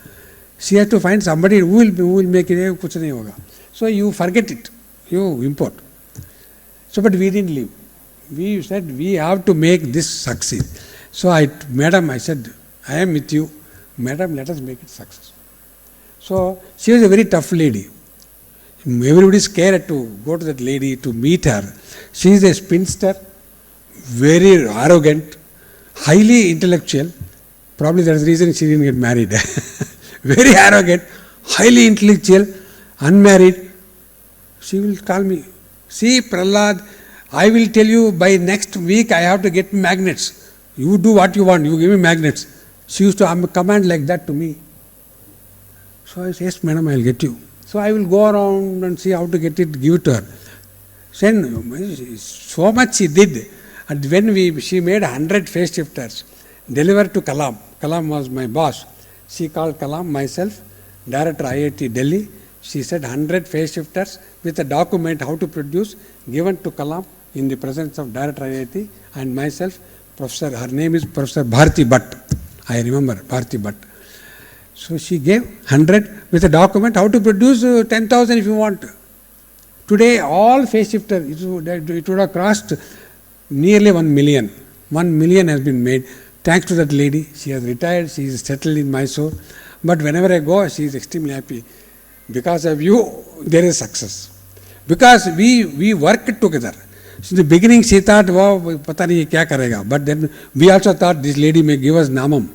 [SPEAKER 3] She has to find somebody who will make it. कुछ नहीं होगा. So you forget it. You import. So but we didn't leave. We said we have to make this succeed. So Madam, I said, I am with you. Madam, let us make it success. So she was a very tough lady. Everybody is scared to go to that lady, to meet her. She is a spinster, very arrogant, highly intellectual. Probably that's the reason she didn't get married. Very arrogant, highly intellectual, unmarried. She will call me, see Prahlad, I will tell you by next week I have to get magnets. You do what you want, you give me magnets. She used to command like that to me. So I said, yes madam, I will get you. So I will go around and see how to get it, give it to her. So much she did. And when she made 100 phase shifters, delivered to Kalam. Kalam was my boss. She called Kalam, myself, director IIT Delhi. She said 100 phase shifters with a document how to produce, given to Kalam in the presence of director IIT and myself, professor. Her name is Professor Bharti Bhatt. I remember Bharti Bhatt. So she gave 100 with a document how to produce 10,000 if you want. Today all phase shifters, it would have crossed nearly 1 million. 1 million has been made. Thanks to that lady, she has retired, she is settled in Mysore. But whenever I go, she is extremely happy. Because of you, there is success. Because we worked together. So in the beginning, she thought, wow, pata nahi kya karega. But then we also thought this lady may give us namam.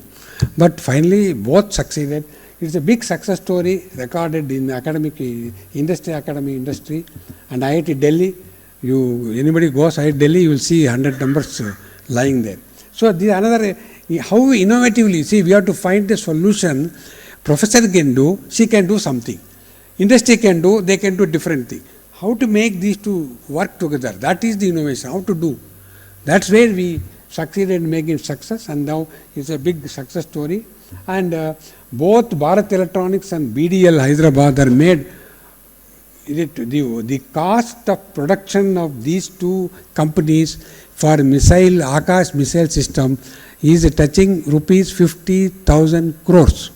[SPEAKER 3] But finally, both succeeded. It's a big success story recorded in academic industry, and IIT Delhi. Anybody goes IIT Delhi, you will see 100 numbers lying there. So this another, how innovatively, see, we have to find a solution. Professor can do, she can do something. Industry can do, they can do different thing. How to make these two work together, that is the innovation, how to do. That's where we succeeded in making success, and now it's a big success story. And both Bharat Electronics and BDL Hyderabad are made. The cost of production of these two companies for Akash missile system is touching rupees 50,000 crores.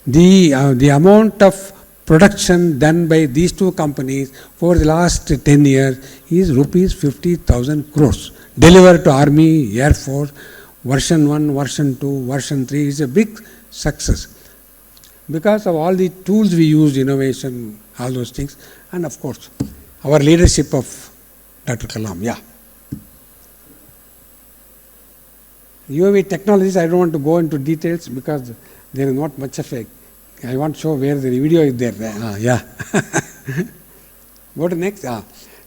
[SPEAKER 3] The amount of production done by these two companies for the last 10 years is rupees 50,000 crores. Delivered to Army, Air Force, version 1, version 2, version 3 is a big success. Because of all the tools we use, innovation, all those things, and of course, our leadership of Dr. Kalam. Yeah. UAV technologies, I don't want to go into details because there is not much of a, I want to show where the video is there. Yeah. Go to next.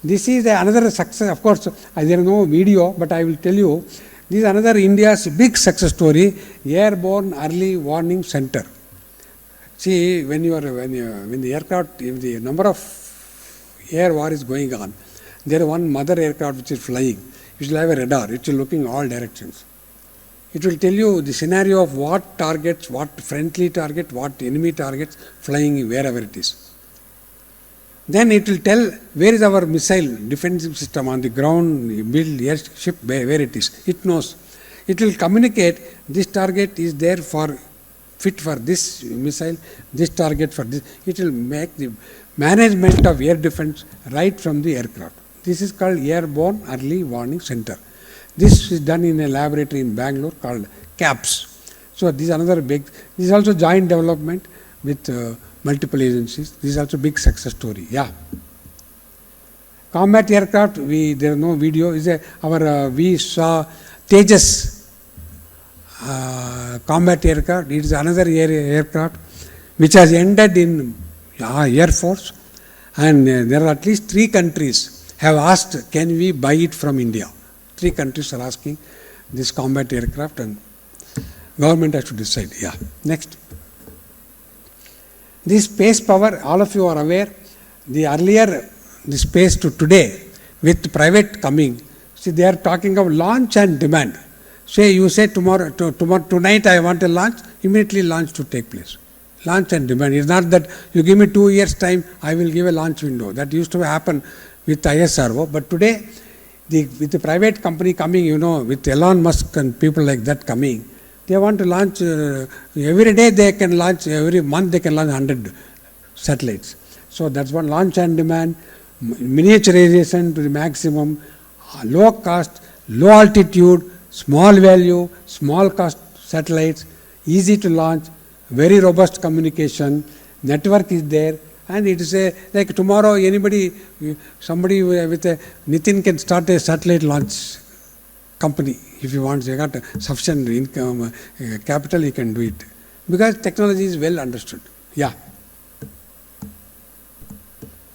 [SPEAKER 3] This is another success. Of course, there is no video, but I will tell you, this is another India's big success story, Airborne Early Warning Center. See, when the aircraft, if the number of air war is going on, there is one mother aircraft which is flying. It will have a radar. It will looking all directions. It will tell you the scenario of what targets, what friendly target, what enemy targets flying wherever it is. Then it will tell where is our missile defensive system on the ground, build airship, where it is. It knows. It will communicate this target is there for fit for this missile, this target for this. It will make the management of air defense right from the aircraft. This is called Airborne Early Warning Center. This is done in a laboratory in Bangalore called CAPS. So this is another big, this is also joint development with multiple agencies. This is also big success story. Yeah. Combat aircraft, there is no video. We saw Tejas combat aircraft. It is another aircraft which has ended in Air Force, and there are at least 3 countries have asked, can we buy it from India? 3 countries are asking this combat aircraft, and government has to decide. Yeah. Next. This space power, all of you are aware, the earlier the space to today with private coming, see they are talking of launch and demand. Say you say tomorrow, tonight I want a launch, immediately launch to take place. Launch and demand. It's not that you give me 2 years time, I will give a launch window. That used to happen with ISRO, but today with the private company coming, with Elon Musk and people like that coming, they want to launch, every day they can launch, every month they can launch 100 satellites. So that's one, launch and demand, miniaturization to the maximum, low cost, low altitude, small value, small cost satellites, easy to launch, very robust communication, network is there, and it is like tomorrow somebody with a, Nitin can start a satellite launch company. If you want, you got sufficient income, capital, you can do it. Because technology is well understood. Yeah.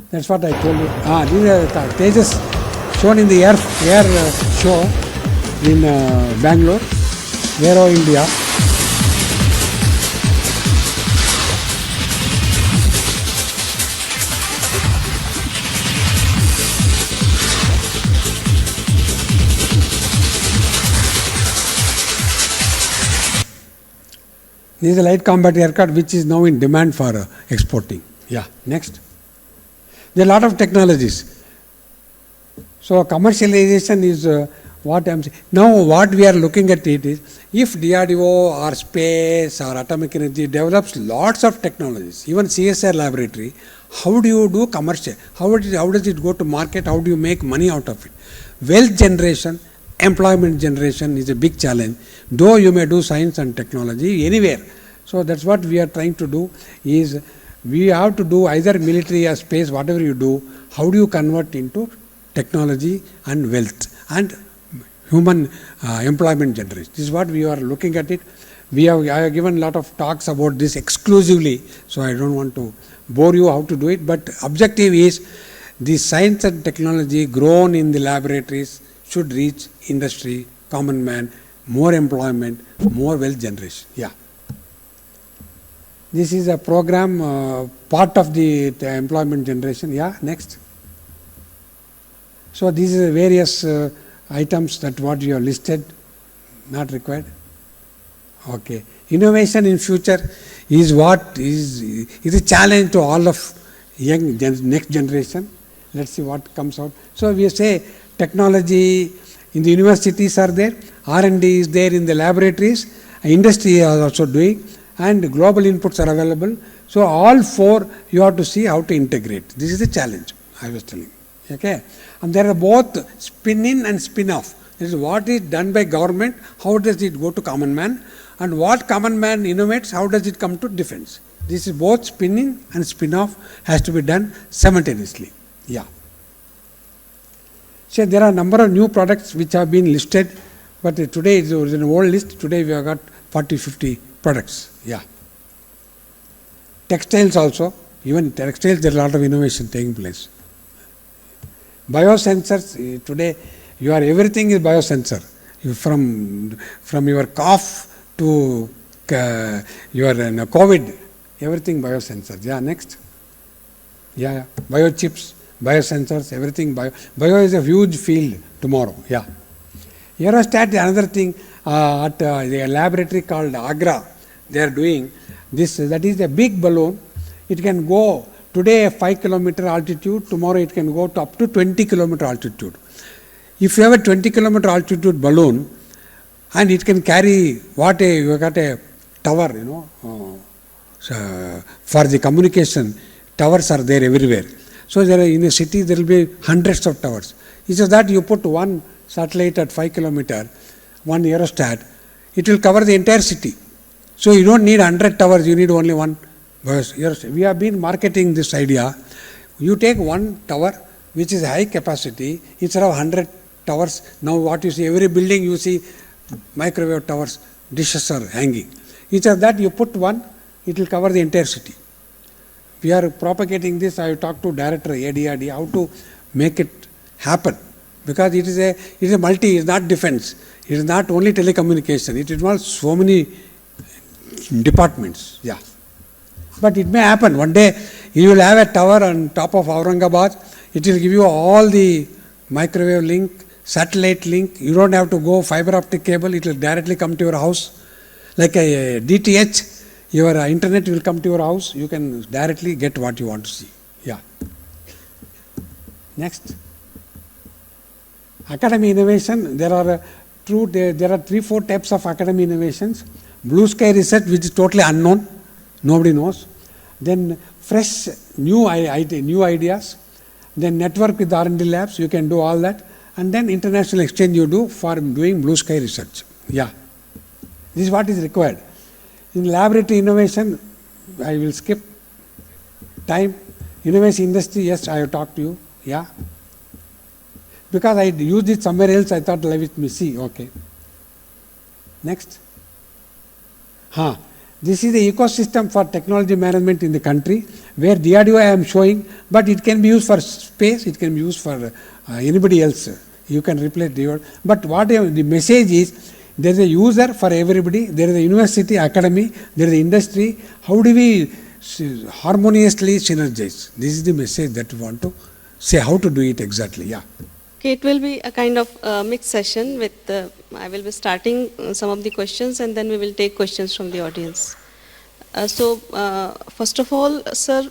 [SPEAKER 3] That's what I told you. These are Tejas shown in the air show in Bangalore, Aero India. This is a light combat aircraft which is now in demand for exporting. Yeah, next. There are a lot of technologies. So commercialization is what I am saying. Now what we are looking at it is, if DRDO or space or atomic energy develops lots of technologies, even CSR laboratory, how do you do commercial? How does it go to market? How do you make money out of it? Wealth generation, employment generation is a big challenge, though you may do science and technology anywhere. So that's what we are trying to do, is we have to do either military or space, whatever you do, how do you convert into technology and wealth and human employment generation. This is what we are looking at it. I have given a lot of talks about this exclusively, so I don't want to bore you how to do it, but objective is the science and technology grown in the laboratories should reach industry, common man, more employment, more wealth generation. Yeah. This is a program, part of the employment generation. Yeah, next. So these are various items that what you have listed, not required. Okay. Innovation in future is what is a challenge to all of next generation. Let's see what comes out. So we say technology in the universities are there, R&D is there in the laboratories, industry is also doing, and global inputs are available. So all 4 you have to see how to integrate. This is the challenge I was telling. Okay, and there are both spin in and spin off. This is what is done by government, how does it go to common man, and what common man innovates, how does it come to defense. This is both spin in and spin off has to be done simultaneously. Yeah. So there are a number of new products which have been listed, but today it was an old list. Today we have got 40-50 products. Yeah. Textiles also, even textiles there is a lot of innovation taking place. Biosensors, today everything is biosensor. From your cough to your COVID, everything biosensors. Yeah, next. Yeah, biochips, biosensors, everything bio. Bio is a huge field tomorrow. Yeah. Aerostat, another thing at the laboratory called Agra, they are doing this. That is a big balloon. It can go today 5 kilometer altitude, tomorrow it can go to up to 20 kilometer altitude. If you have a 20 kilometer altitude balloon and it can carry you got a tower, for the communication, towers are there everywhere. So there in a city there will be hundreds of towers. It's just that you put one satellite at 5 kilometer, one aerostat, it will cover the entire city. So you don't need 100 towers, you need only one. We have been marketing this idea. You take one tower which is high capacity instead of 100 towers. Now what you see, every building you see microwave towers, dishes are hanging. Instead of that you put one, it will cover the entire city. We are propagating this. I have talked to director DRDO how to make it happen, because it is a multi, it is not defense, it is not only telecommunication, it involves so many departments. Yeah. But it may happen. One day you will have a tower on top of Aurangabad, it will give you all the microwave link, satellite link, you don't have to go fiber optic cable, it will directly come to your house. Like a DTH, your internet will come to your house, you can directly get what you want to see. Yeah. Next. Academy innovation, there are 3-4 types of academy innovations. Blue sky research, which is totally unknown, nobody knows. Then fresh, new ideas. Then network with R&D labs, you can do all that. And then international exchange you do for doing blue sky research. Yeah. This is what is required. In laboratory innovation, I will skip time. Innovation industry, yes, I have talked to you. Yeah. Because I used it somewhere else, I thought let me see. Okay. Next. This is the ecosystem for technology management in the country, where DRDO I am showing, but it can be used for space, it can be used for anybody else. You can replace DRDO. But what the message is, there is a user for everybody, there is a university, academy, there is a industry. How do we harmoniously synergize? This is the message that we want to say, how to do it exactly. Yeah.
[SPEAKER 5] Okay, it will be a kind of mixed session with, I will be starting some of the questions and then we will take questions from the audience. First of all, sir,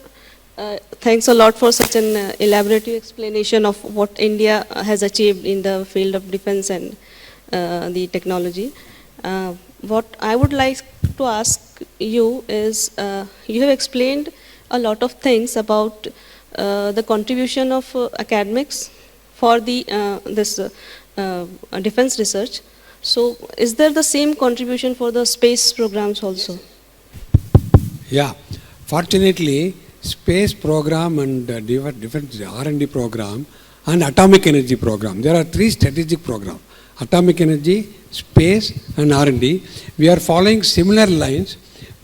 [SPEAKER 5] thanks a lot for such an elaborative explanation of what India has achieved in the field of defense and the technology. What I would like to ask you is, you have explained a lot of things about the contribution of academics for the defense research. So is there the same contribution for the space programs also?
[SPEAKER 3] Yeah, fortunately space program and defense R&D program and atomic energy program, there are 3 strategic programs: atomic energy, space and R&D. We are following similar lines.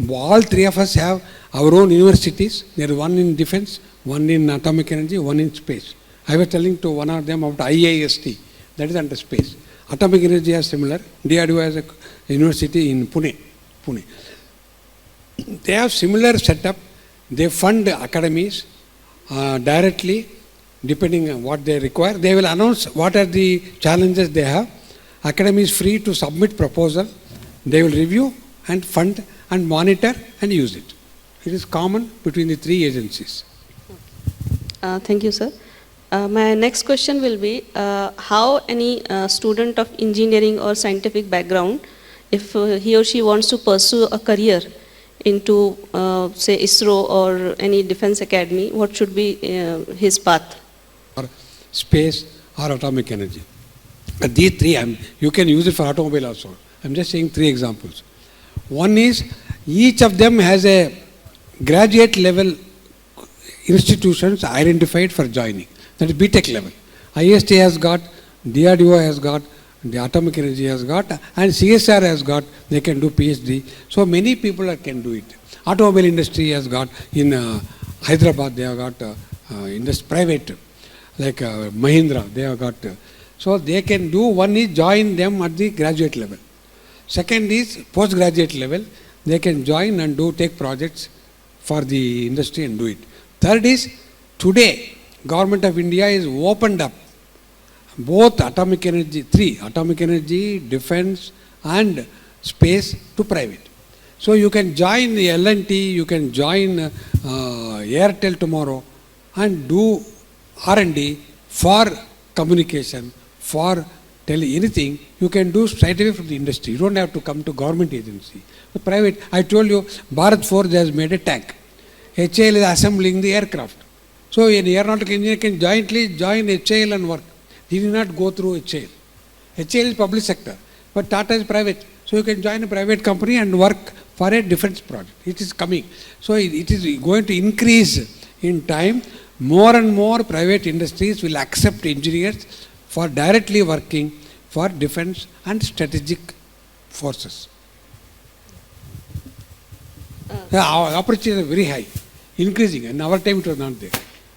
[SPEAKER 3] All 3 of us have our own universities. There is one in defense, one in atomic energy, one in space. I was telling to one of them about IIST, that is under space. Atomic energy is similar. DRDO has a university in Pune. They have similar setup. They fund academies directly, depending on what they require. They will announce what are the challenges they have. Academy is free to submit proposal. They will review and fund and monitor and use it. It is common between the 3 agencies.
[SPEAKER 5] Thank you, sir. My next question will be, how any student of engineering or scientific background, if he or she wants to pursue a career into, say, ISRO or any defense academy, what should be his path?
[SPEAKER 3] Or space or atomic energy. These 3, you can use it for automobile also. I am just saying 3 examples. One is, each of them has a graduate level institutions identified for joining. That is BTech level. IST has got, DRDO has got, the atomic energy has got, and CSR has got, they can do PhD. So many people can do it. Automobile industry has got, in Hyderabad they have got private, like Mahindra, they have got. So they can do, one is join them at the graduate level. Second is postgraduate level, they can join and take projects for the industry and do it. Third is, today, Government of India is opened up both atomic energy, atomic energy, defense and space to private. So you can join the L&T, you can join Airtel tomorrow and do R&D for communication, for anything, you can do straight away from the industry. You don't have to come to government agency. The private, I told you, Bharat Forge has made a tank. HAL is assembling the aircraft. So an aeronautical engineer can jointly join HAL and work. He did not go through HAL. HAL is public sector, but Tata is private. So you can join a private company and work for a defense project. It is coming. So it is going to increase in time. More and more private industries will accept engineers for directly working for defense and strategic forces. The opportunity is very high, increasing. In our time it was not there.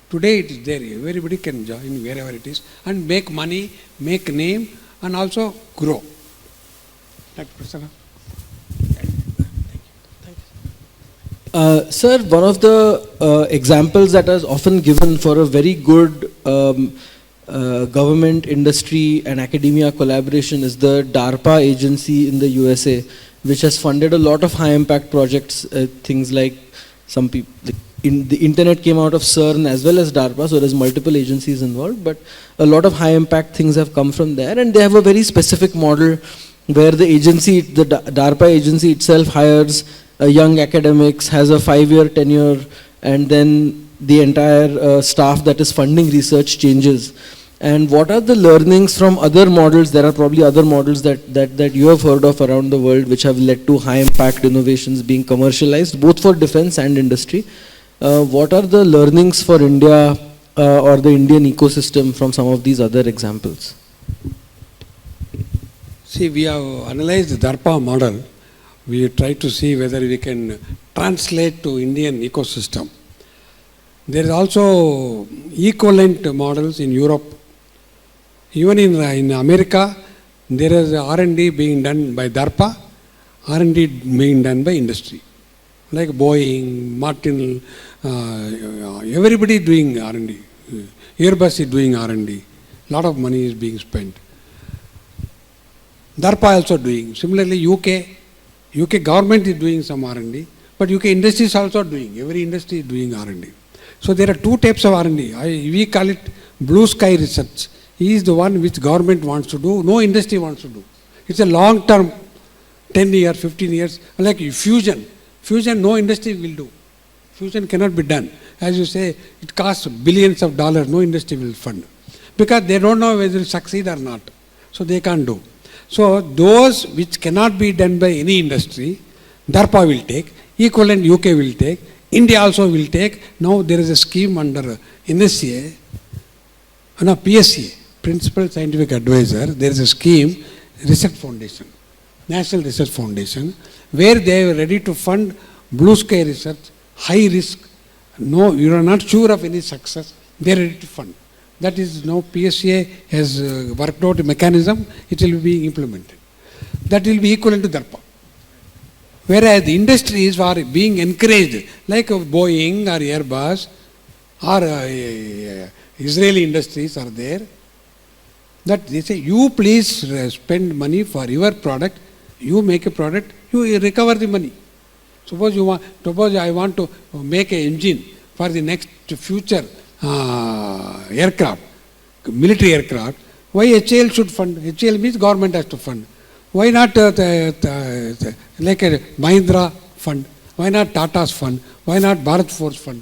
[SPEAKER 3] Today it is there. Everybody can join wherever it is and make money, make name and also grow. Dr. Prasanna.
[SPEAKER 2] Sir, one of the examples that is often given for a very good government, industry and academia collaboration is the DARPA agency in the USA, which has funded a lot of high impact projects, things like some people, the internet came out of CERN as well as DARPA, so there's multiple agencies involved, but a lot of high impact things have come from there, and they have a very specific model where the agency, the DARPA agency itself hires young academics, has a 5-year tenure, and then the entire staff that is funding research changes. And what are the learnings from other models? There are probably other models that you have heard of around the world which have led to high impact innovations being commercialized, both for defense and industry. What are the learnings for India or the Indian ecosystem from some of these other examples?
[SPEAKER 3] See, we have analyzed the DARPA model. We try to see whether we can translate to Indian ecosystem. There is also equivalent models in Europe. Even in America, there is R&D being done by DARPA, R&D being done by industry. Like Boeing, Martin, everybody doing R&D. Airbus is doing R&D. Lot of money is being spent. DARPA also doing. Similarly, UK government is doing some R&D, but UK industry is also doing. Every industry is doing R&D. So there are two types of R&D. We call it blue sky research. He is the one which government wants to do, no industry wants to do. It's a long term, 10 years, 15 years, like fusion. Fusion no industry will do. Fusion cannot be done. As you say, it costs billions of dollars, no industry will fund. Because they don't know whether it will succeed or not. So they can't do. So those which cannot be done by any industry, DARPA will take, equivalent UK will take, India also will take. Now there is a scheme under NSCA, PSCA, Principal Scientific Advisor, there is a scheme, Research Foundation, National Research Foundation, where they are ready to fund blue sky research, high risk, no, you are not sure of any success, they are ready to fund. That is now PSCA has worked out a mechanism, it will be implemented. That will be equivalent to DARPA. Whereas the industries are being encouraged, like Boeing or Airbus or Israeli industries are there, that they say, you please spend money for your product, you make a product, you recover the money. Suppose I want to make an engine for the next future aircraft, military aircraft, why HAL should fund? HAL means government has to fund. Why not like a Mahindra fund? Why not Tata's fund? Why not Bharat Forge fund?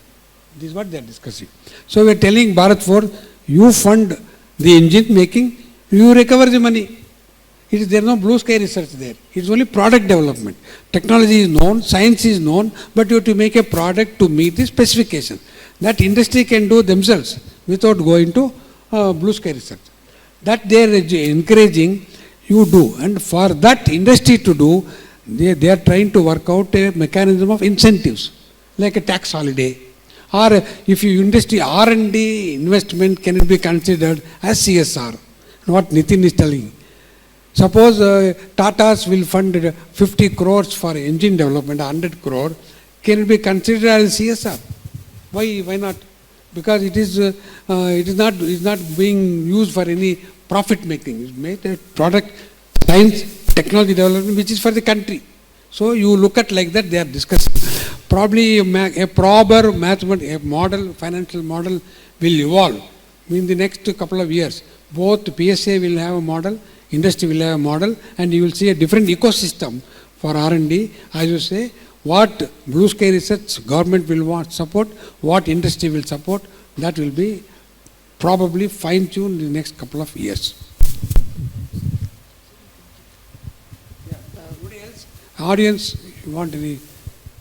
[SPEAKER 3] This is what they are discussing. So we are telling Bharat Forge, you fund the engine making, you recover the money. There is no blue sky research there. It is only product development. Technology is known, science is known, but you have to make a product to meet the specification. That industry can do themselves without going to blue sky research. That they are encouraging you do. And for that industry to do, they are trying to work out a mechanism of incentives, like a tax holiday. Or if you industry R&D investment can it be considered as CSR? What Nitin is telling. Suppose Tata's will fund 50 crores for engine development, 100 crore. Can it be considered as CSR? Why not? Because it is not being used for any profit making. It's made a product, science, technology development, which is for the country. So you look at like that, they are discussing. Probably a proper mathematical model, financial model will evolve in the next couple of years. Both PSA will have a model, industry will have a model, and you will see a different ecosystem for R&D. As you say, what blue sky research government will want support, what industry will support, that will be probably fine-tuned in the next couple of years. Anybody else? Audience, you want any?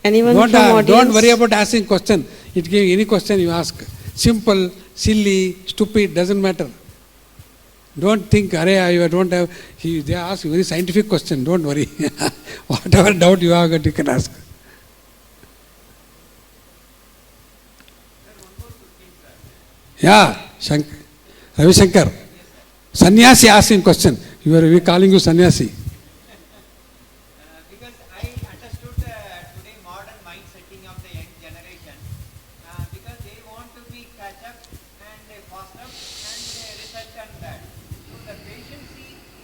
[SPEAKER 5] Anyone from audience?
[SPEAKER 3] Don't worry about asking question. It can any question you ask. Simple, silly, stupid, doesn't matter. Don't think, I don't have. They ask very scientific question. Don't worry. Whatever doubt you have, you can ask. Yeah, Ravi Shankar. Sannyasi asking question. We calling you sannyasi.
[SPEAKER 6] Because I understood today modern mind setting of the young generation, because they want to be catch up and fast up and research on that. So the patience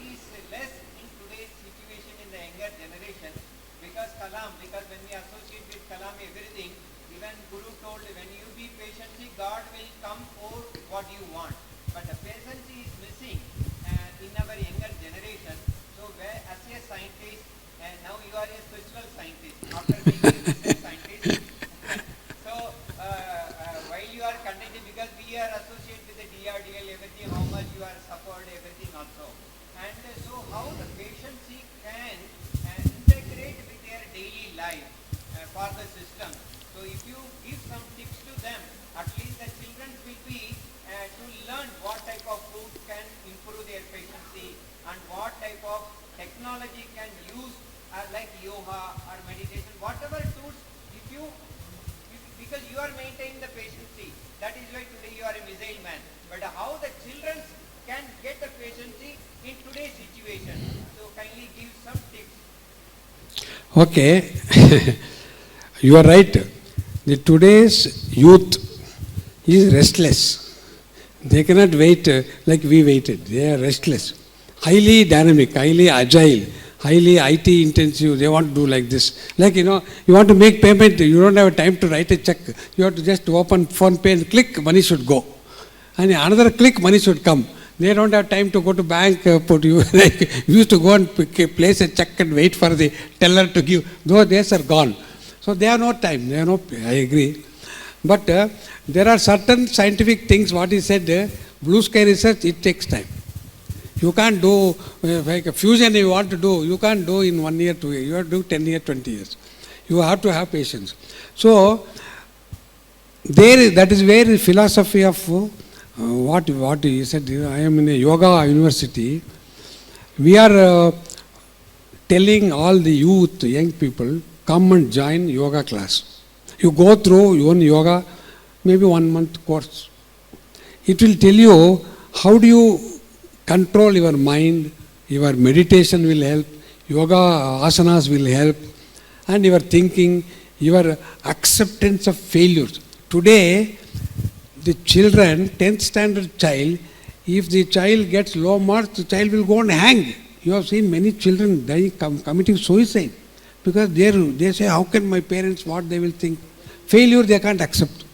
[SPEAKER 6] is less in today's situation in the younger generation, because when we associate with Kalam everything, even Guru told, when you be patient, God will come for what you want. But the patience is missing in our younger generation. So as a scientist, and now you are a spiritual scientist, after being a research scientist. So while you are conducting, because we are associated with the DRDO, everything, how much you are suffered, everything also. And so how the patient can integrate with their daily life for the system. So if you give some tips to them, at least the children will be to learn what type of food can improve their patience and what type of technology can use like yoga or meditation, whatever tools, because you are maintaining the patience, that is why today you are a missile man. But how the children can get the patience in today's situation? So kindly give some tips.
[SPEAKER 3] Okay. You are right. Today's youth is restless. They cannot wait like we waited. They are restless. Highly dynamic, highly agile, highly IT intensive. They want to do like this. Like, you want to make payment, you don't have time to write a check. You have to just open phone pay and click, money should go. And another click, money should come. They don't have time to go to bank, like, we used to go and place a check and wait for the teller to give. Those days are gone. So they have no time. I agree. But there are certain scientific things, what he said, blue sky research, it takes time. You can't do, like a fusion you want to do, you can't do in 1 year, 2 years. You have to do 10 years, 20 years. You have to have patience. So, that is where the philosophy of what he said, I am in a yoga university. We are telling all the youth, young people, come and join yoga class. You go through your own yoga, maybe 1 month course. It will tell you how do you control your mind, your meditation will help, yoga asanas will help, and your thinking, your acceptance of failures. Today, the children, 10th standard child, if the child gets low marks, the child will go and hang. You have seen many children dying, committing suicide. Because they say, how can my parents, what they will think? Failure they can't accept.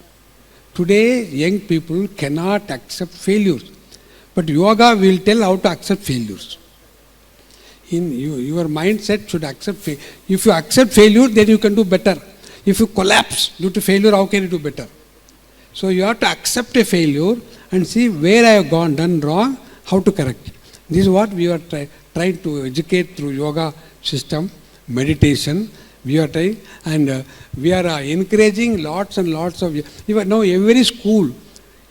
[SPEAKER 3] Today, young people cannot accept failures. But yoga will tell how to accept failures. Your mindset should accept failure. If you accept failure, then you can do better. If you collapse due to failure, how can you do better? So you have to accept a failure and see where I have done wrong, how to correct. This is what we are trying to educate through yoga system. Meditation, we are trying, and we are encouraging lots and lots of, even now every school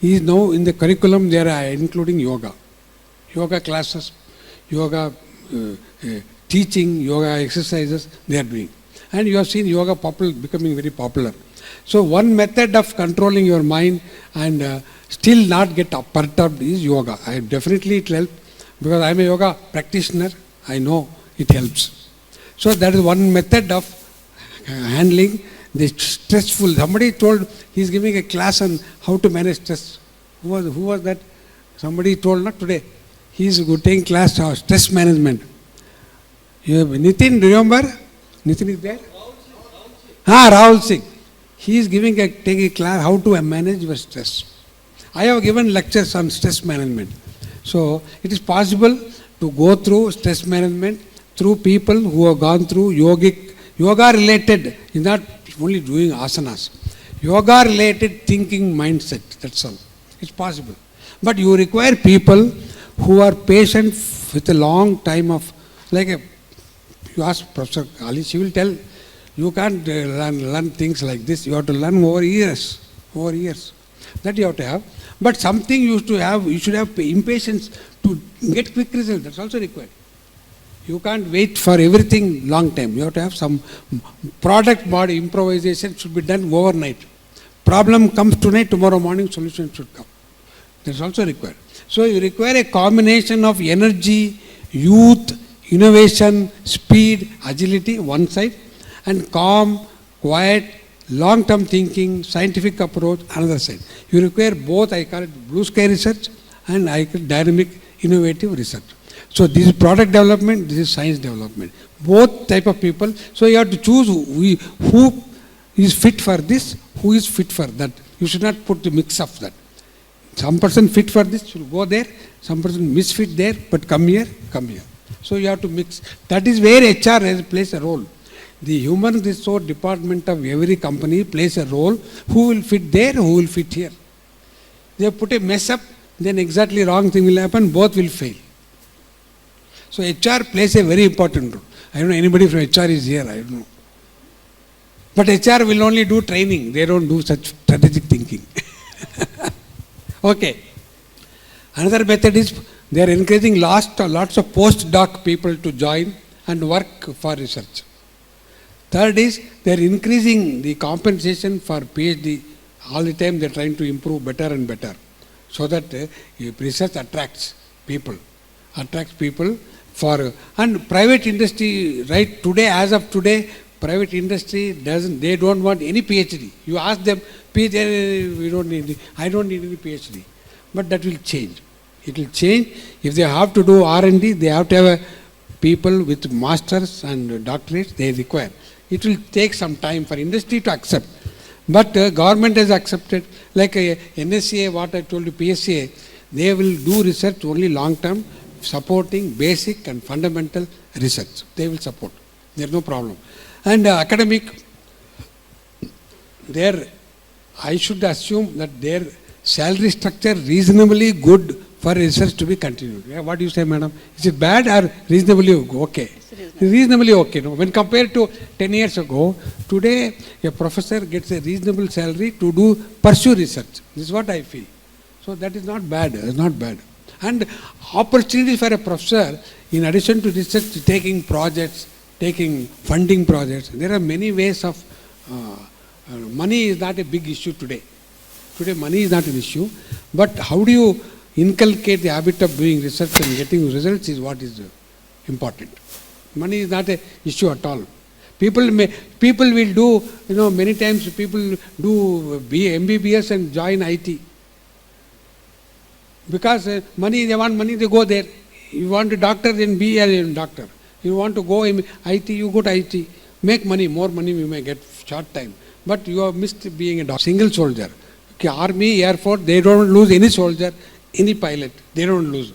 [SPEAKER 3] is now in the curriculum, they are including yoga classes, yoga teaching, yoga exercises, they are doing. And you have seen yoga becoming very popular. So one method of controlling your mind and still not get perturbed is yoga. Definitely it helps, because I am a yoga practitioner, I know it helps. So that is one method of handling the stressful. Somebody told he's giving a class on how to manage stress. Who was that? Somebody told, not today. He's taking class on stress management. Nitin, remember? Nitin is there? Rahul Singh. He is taking a class how to manage your stress. I have given lectures on stress management. So it is possible to go through stress management through people who have gone through yoga related, is not only doing asanas. Yoga related thinking mindset, that's all. It's possible. But you require people who are patient with a long time of, you ask Professor Ali, she will tell, you can't learn things like this. You have to learn over years. That you have to have. But something you should have impatience to get quick results. That's also required. You can't wait for everything long time. You have to have some product body improvisation should be done overnight. Problem comes tonight, tomorrow morning solution should come. That's also required. So you require a combination of energy, youth, innovation, speed, agility, one side, and calm, quiet, long-term thinking, scientific approach, another side. You require both, I call it blue sky research and I call it dynamic, innovative research. So this is product development, this is science development. Both type of people. So you have to choose who is fit for this, who is fit for that. You should not put the mix of that. Some person fit for this should go there, some person misfit there, but come here. So you have to mix. That is where HR plays a role. The human resource department of every company plays a role. Who will fit there, who will fit here. They put a mess up, then exactly wrong thing will happen, both will fail. So HR plays a very important role. I don't know anybody from HR is here, I don't know. But HR will only do training, they don't do such strategic thinking. Okay. Another method is they are encouraging lots of postdoc people to join and work for research. Third is they are increasing the compensation for PhD. All the time they are trying to improve better and better so that research attracts people for, and private industry right today, as of today, private industry they don't want any PhD. You ask them, I don't need any PhD. But that will change. It will change. If they have to do R&D, they have to have people with masters and doctorates they require. It will take some time for industry to accept. But government has accepted, like NSCA, what I told you, PSCA, they will do research only long term, supporting basic and fundamental research. They will support. There is no problem. And academic, I should assume that their salary structure reasonably good for research to be continued. Yeah, what do you say, madam? Is it bad or reasonably okay? Reasonably okay. No? When compared to 10 years ago, today a professor gets a reasonable salary to pursue research. This is what I feel. So that is not bad. It's not bad. And opportunity for a professor, in addition to research, taking projects, taking funding projects, there are many ways of money is not a big issue today. Today money is not an issue, but how do you inculcate the habit of doing research and getting results is what is important. Money is not an issue at all. People will do, many times people do MBBS and join IT. Because money, they want money, they go there. You want a doctor, then be a doctor. You want to go IT, you go to IT. Make money, more money you may get short time. But you have missed being a doctor. Single soldier. Okay, Army, Air Force, they don't lose any soldier, any pilot. They don't lose.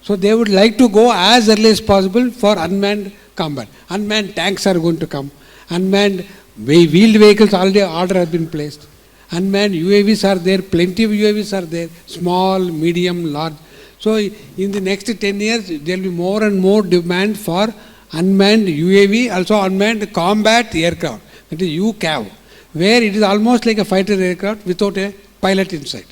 [SPEAKER 3] So they would like to go as early as possible for unmanned combat. Unmanned tanks are going to come. Unmanned wheeled vehicles, already order has been placed. Unmanned UAVs are there, plenty of UAVs are there, small, medium, large. So in the next 10 years, there will be more and more demand for unmanned UAV, also unmanned combat aircraft. That is UCAV, where it is almost like a fighter aircraft without a pilot inside.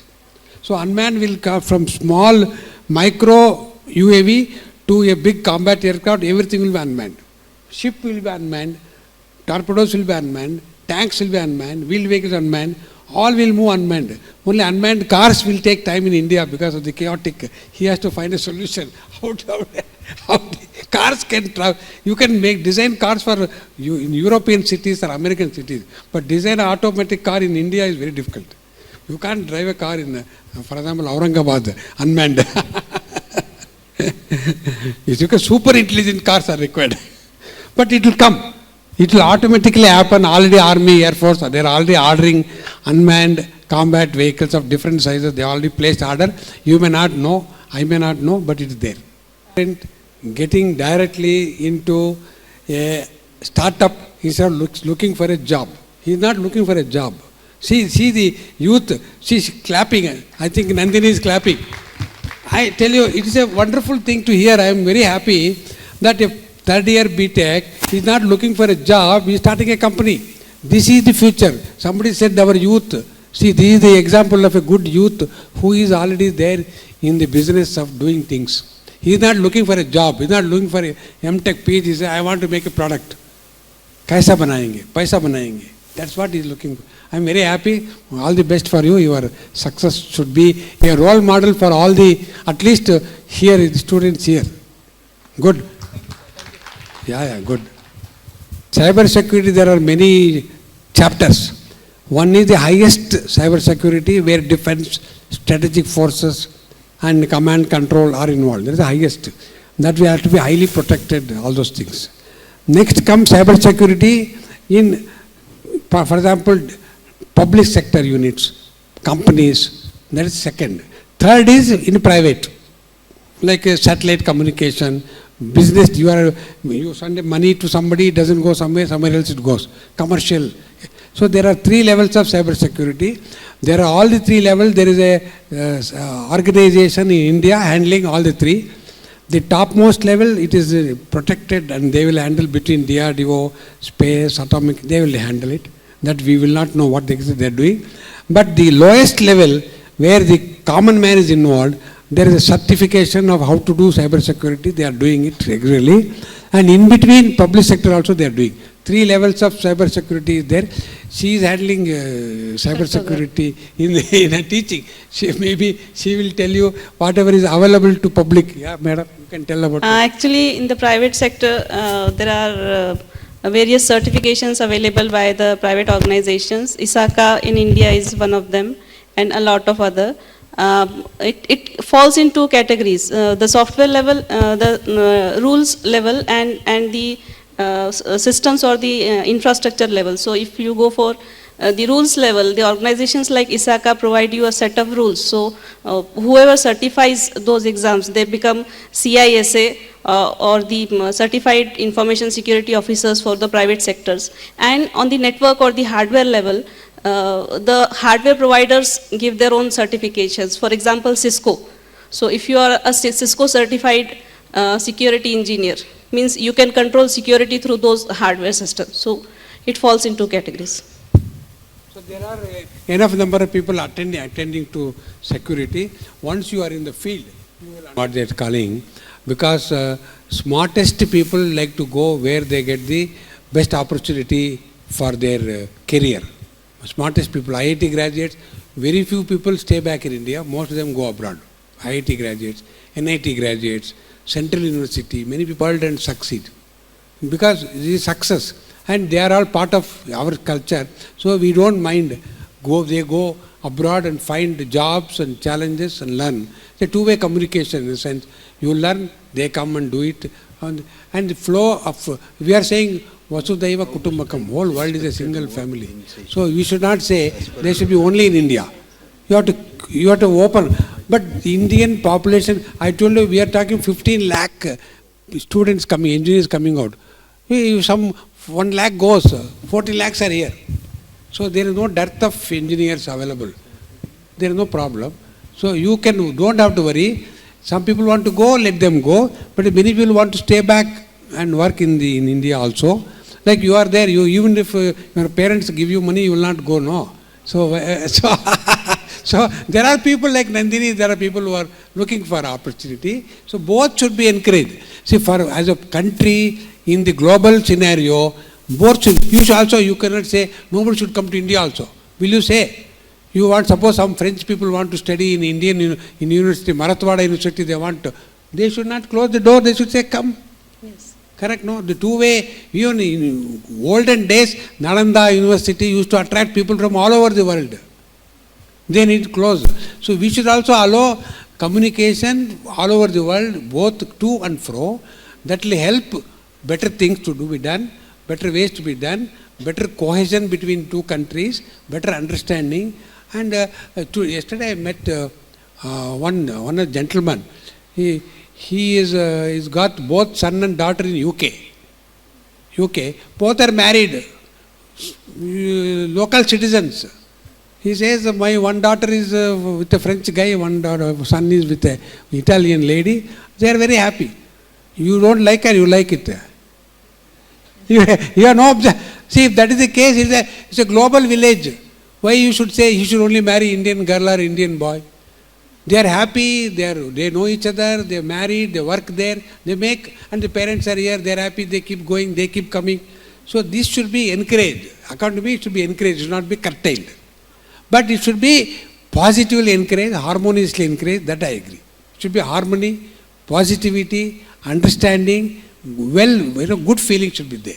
[SPEAKER 3] So unmanned will come from small micro UAV to a big combat aircraft, everything will be unmanned. Ship will be unmanned, torpedoes will be unmanned, tanks will be unmanned, wheeled vehicles unmanned. All will move unmanned. Only unmanned cars will take time in India because of the chaotic. He has to find a solution. How cars can travel. You can design cars for you in European cities or American cities, but design an automatic car in India is very difficult. You can't drive a car in, for example, Aurangabad unmanned. Because super intelligent cars are required. But it will come. It will automatically happen. Already Army, Air Force, they are already ordering unmanned combat vehicles of different sizes. They already placed order. You may not know, I may not know, but it is there. And getting directly into a startup, he is looking for a job. He is not looking for a job. See the youth, she is clapping. I think Nandini is clapping. I tell you, it is a wonderful thing to hear. I am very happy that a third year BTech is not looking for a job, he is starting a company. This is the future. Somebody said our youth. See, this is the example of a good youth who is already there in the business of doing things. He is not looking for a job. He is not looking for a MTech PhD. He says, I want to make a product. Kaisa banayenge, paisa banayenge. That's what he is looking for. I am very happy. All the best for you. Your success should be a role model for all the, at least here, the students here. Good. Yeah, good. Cyber security, there are many chapters. One is the highest cyber security where defense, strategic forces and command control are involved. That is the highest. That we have to be highly protected, all those things. Next comes cyber security in, for example, public sector units, companies. That is second. Third is in private, like satellite communication, business. You send money to somebody, it doesn't go somewhere else it goes. Commercial. So there are three levels of cyber security. There are all the three levels. There is a organization in India handling all the three. The topmost level, it is protected and they will handle between DRDO, space, atomic, they will handle it. That we will not know what they are doing. But the lowest level, where the common man is involved, there is a certification of how to do cyber security. They are doing it regularly. And in between, public sector also they are doing. Three levels of cyber security is there. She is handling cyber security in a teaching. She will tell you whatever is available to public. Yeah, madam, you can tell about it.
[SPEAKER 5] Actually, in the private sector, there are various certifications available by the private organizations. ISACA in India is one of them, and a lot of other. It falls in two categories: the software level, the rules level, and the systems or the infrastructure level. So if you go for the rules level, the organizations like ISACA provide you a set of rules. So whoever certifies those exams, they become CISA or the certified information security officers for the private sectors. And on the network or the hardware level, the hardware providers give their own certifications. For example, Cisco. So if you are a Cisco certified security engineer, means you can control security through those hardware systems. So it falls into categories.
[SPEAKER 3] So there are enough number of people attending to security. Once you are in the field, you will understand what they are calling, because smartest people like to go where they get the best opportunity for their career. Smartest people, IIT graduates, very few people stay back in India. Most of them go abroad. IIT graduates, NIT graduates, Central University, many people and succeed. Because this is success. And they are all part of our culture. So we don't mind. They go abroad and find jobs and challenges and learn. It's a two-way communication in a sense. You learn, they come and do it. And the flow of, we are saying, Vasudhaiva Kutumbakam, whole world is a single family. So we should not say they should be only in India. You have to open. But the Indian population, I told you, we are talking 15 lakh students coming, engineers coming out. If some 1 lakh goes, 40 lakhs are here. So there is no dearth of engineers available. There is no problem. So you don't have to worry. Some people want to go, let them go. But many people want to stay back and work in India also. Like you are there, even if your parents give you money, you will not go, no. So there are people like Nandini, there are people who are looking for opportunity. So both should be encouraged. See, as a country, in the global scenario, both should, you cannot say, nobody should come to India also. Will you say? You want, suppose some French people want to study in Indian in university, Marathwada University, they should not close the door, they should say, come.
[SPEAKER 5] Yes.
[SPEAKER 3] Correct, no? The two-way, even in olden days, Nalanda University used to attract people from all over the world. They need to close. So we should also allow communication all over the world, both to and fro. That will help better things to be done, better ways to be done, better cohesion between two countries, better understanding. And yesterday I met one gentleman. He's got both son and daughter in UK. Both are married, local citizens. He says, my one daughter is with a French guy, son is with an Italian lady. They are very happy. You don't like her, you like it. You have no objection. See, if that is the case, it's a global village. Why you should say he should only marry Indian girl or Indian boy? They are happy, they know each other, they are married, they work there, they make, and the parents are here, they are happy, they keep going, they keep coming. So this should be encouraged. According to me, it should be encouraged, it should not be curtailed. But it should be positively encouraged, harmoniously encouraged, that I agree. It should be harmony, positivity, understanding, good feeling should be there.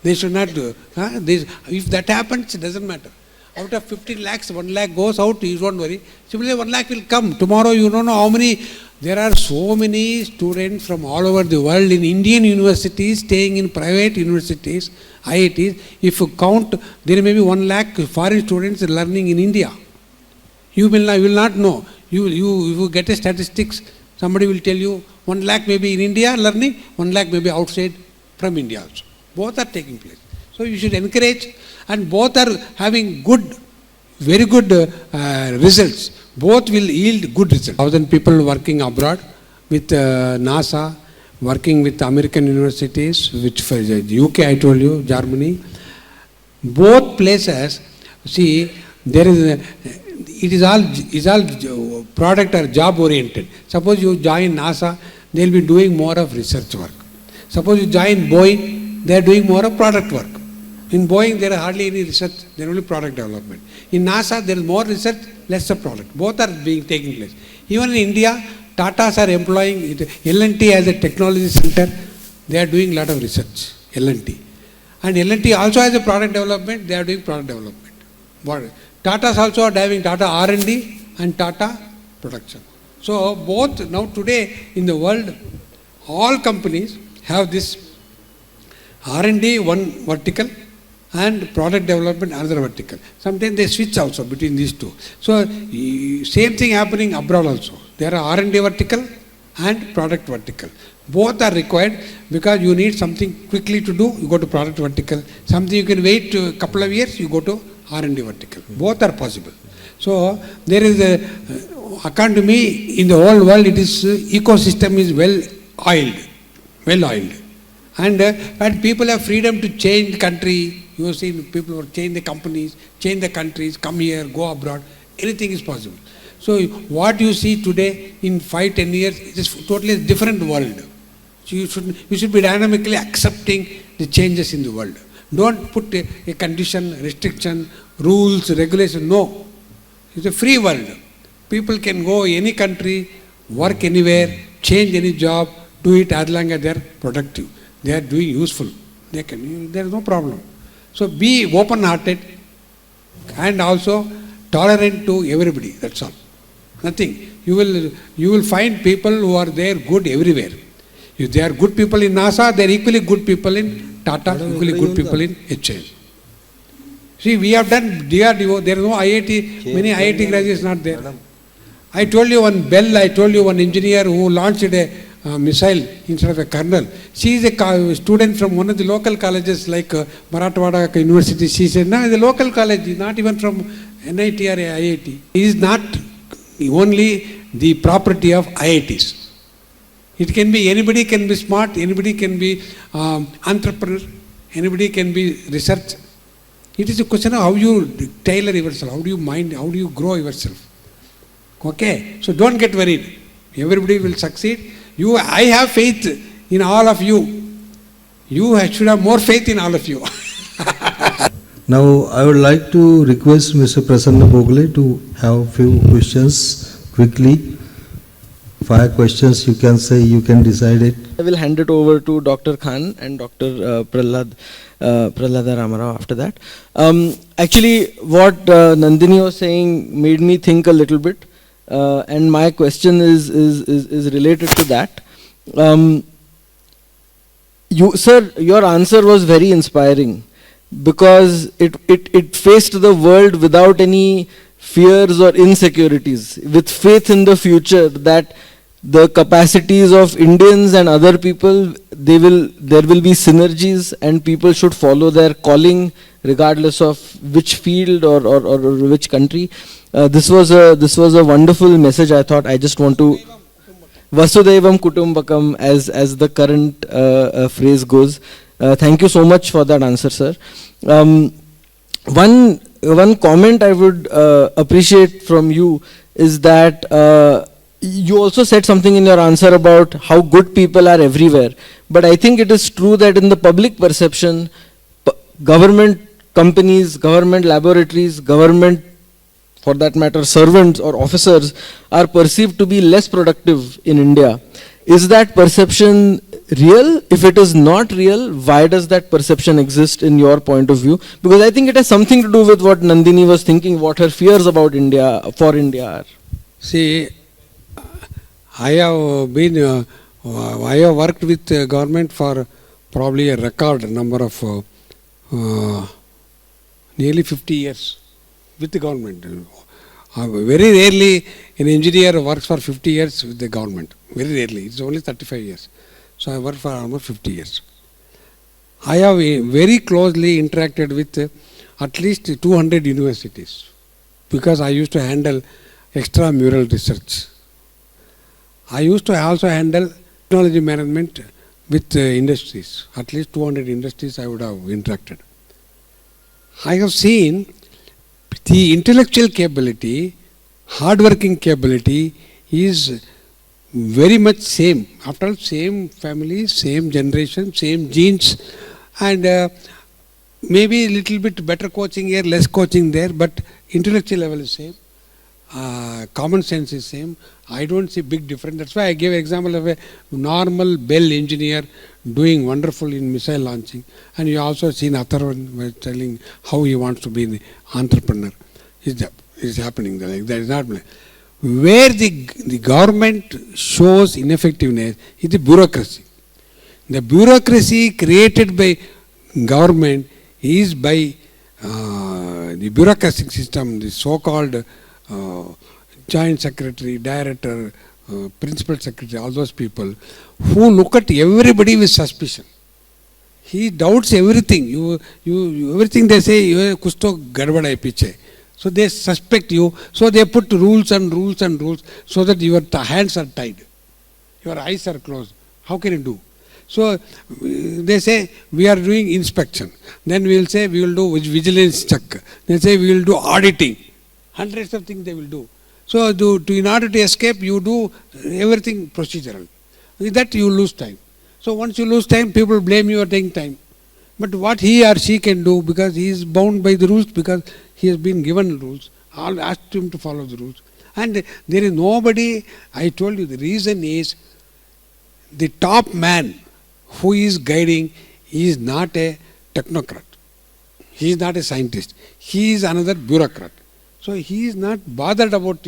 [SPEAKER 3] They should not do. If that happens, it doesn't matter. Out of 15 lakhs, 1 lakh goes out, you don't worry. Simply 1 lakh will come. Tomorrow you don't know how many. There are so many students from all over the world in Indian universities, staying in private universities, IITs. If you count, there may be 1 lakh foreign students learning in India. You will not know. You get a statistics, somebody will tell you 1 lakh may be in India learning, 1 lakh may be outside from India also. Both are taking place. So you should encourage, and both are having very good results. Both will yield good results. 1,000 people working abroad with NASA, working with American universities, which for UK I told you, Germany. Both places, see, it is all product or job oriented. Suppose you join NASA, they will be doing more of research work. Suppose you join Boeing, they are doing more of product work. In Boeing, there are hardly any research, there is only product development. In NASA, there is more research, less of product. Both are taking place. Even in India, Tatas are employing, L&T as a technology center, they are doing a lot of research, L&T. And L&T also has a product development, they are doing product development. Tatas also are having Tata R&D and Tata production. So both, now today in the world, all companies have this R&D one vertical and product development another vertical. Sometimes they switch also between these two. So same thing happening abroad also. There are R&D vertical and product vertical. Both are required because you need something quickly to do, you go to product vertical. Something you can wait a couple of years, you go to R&D vertical. Both are possible. So there is according to me, in the whole world, ecosystem is well oiled. And people have freedom to change the country. You have seen people who change the companies, change the countries, come here, go abroad. Anything is possible. So what you see today in 5-10 years is totally different world. So you should be dynamically accepting the changes in the world. Don't put a condition, restriction, rules, regulation. No. It's a free world. People can go any country, work anywhere, change any job, do it as long as they are productive. They are doing useful. There is no problem. So be open-hearted and also tolerant to everybody. That's all. Nothing. You will find people who are there good everywhere. If they are good people in NASA, they are equally good people in Tata, equally good people in HAL. See, we have done DRDO. There is no IIT. Many IIT graduates not there. I told you one engineer who launched a missile instead of a kernel. She is a student from one of the local colleges like Marathwada University. She said, no, the local college, not even from NIT or IIT. It is not only the property of IITs. It can be, anybody can be smart, anybody can be entrepreneur, anybody can be research. It is a question of how you tailor yourself, how do you grow yourself. Okay, so don't get worried. Everybody will succeed. I have faith in all of you. You should have more faith in all of you.
[SPEAKER 1] Now, I would like to request Mr. Prasanna Bogle to have a few questions quickly. 5 questions you can say, you can decide it.
[SPEAKER 2] I will hand it over to Dr. Khan and Dr. Prahlada Ramarao after that. Actually, what Nandini was saying made me think a little bit, and my question is related to that. Sir, your answer was very inspiring because it faced the world without any fears or insecurities, with faith in the future that the capacities of Indians and other people, there will be synergies and people should follow their calling regardless of which field or which country. This was a wonderful message. I thought I just want to Vasudhaivam Kutumbakam as the current phrase goes. Thank you so much for that answer, sir. One comment I would appreciate from you is that you also said something in your answer about how good people are everywhere. But I think it is true that in the public perception, government companies, government laboratories, government, for that matter, servants or officers are perceived to be less productive in India. Is that perception real? If it is not real, why does that perception exist in your point of view? Because I think it has something to do with what Nandini was thinking, what her fears about India, for India are.
[SPEAKER 3] See, I have worked with government for probably a record number of nearly 50 years with the government. Very rarely an engineer works for 50 years with the government. Very rarely. It's only 35 years. So I worked for almost 50 years. I have very closely interacted with at least 200 universities because I used to handle extramural research. I used to also handle technology management with industries. At least 200 industries I would have interacted. I have seen the intellectual capability, hard-working capability is very much same. After all, same family, same generation, same genes, and maybe a little bit better coaching here, less coaching there, but intellectual level is same. Common sense is same. I don't see big difference. That's why I gave an example of a normal Bell engineer doing wonderful in missile launching. And you also seen Atharvan telling how he wants to be an entrepreneur. Is happening like that. Is not where the government shows ineffectiveness is the bureaucracy. The bureaucracy created by government is by the bureaucratic system, the so-called joint secretary, director, principal secretary, all those people who look at everybody with suspicion. He doubts everything. You everything they say, kuch to gadbad hai piche. So they suspect you. So they put rules and rules and rules so that your hands are tied, your eyes are closed. How can you do? So they say we are doing inspection. Then we will say we will do vigilance check. They say we will do auditing. Hundreds of things they will do. So in order to escape, you do everything procedural. With that you lose time. So once you lose time, people blame you for taking time. But what he or she can do, because he is bound by the rules, because he has been given rules, all asked him to follow the rules. And there is nobody, I told you, the reason is the top man who is guiding is not a technocrat. He is not a scientist. He is another bureaucrat. So he is not bothered about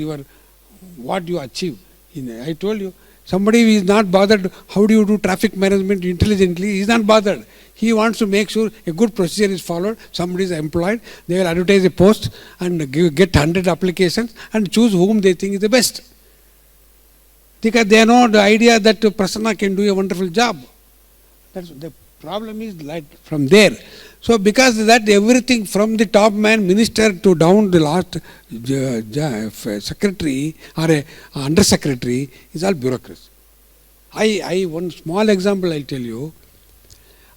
[SPEAKER 3] what you achieve. I told you, somebody who is not bothered, how do you do traffic management intelligently? He is not bothered. He wants to make sure a good procedure is followed, somebody is employed, they will advertise a post and get 100 applications and choose whom they think is the best. Because they know the idea that Prasanna can do a wonderful job. That's the problem is like from there. So because of that, everything from the top man, minister to down the last secretary or a under secretary is all bureaucracy. One small example I'll tell you.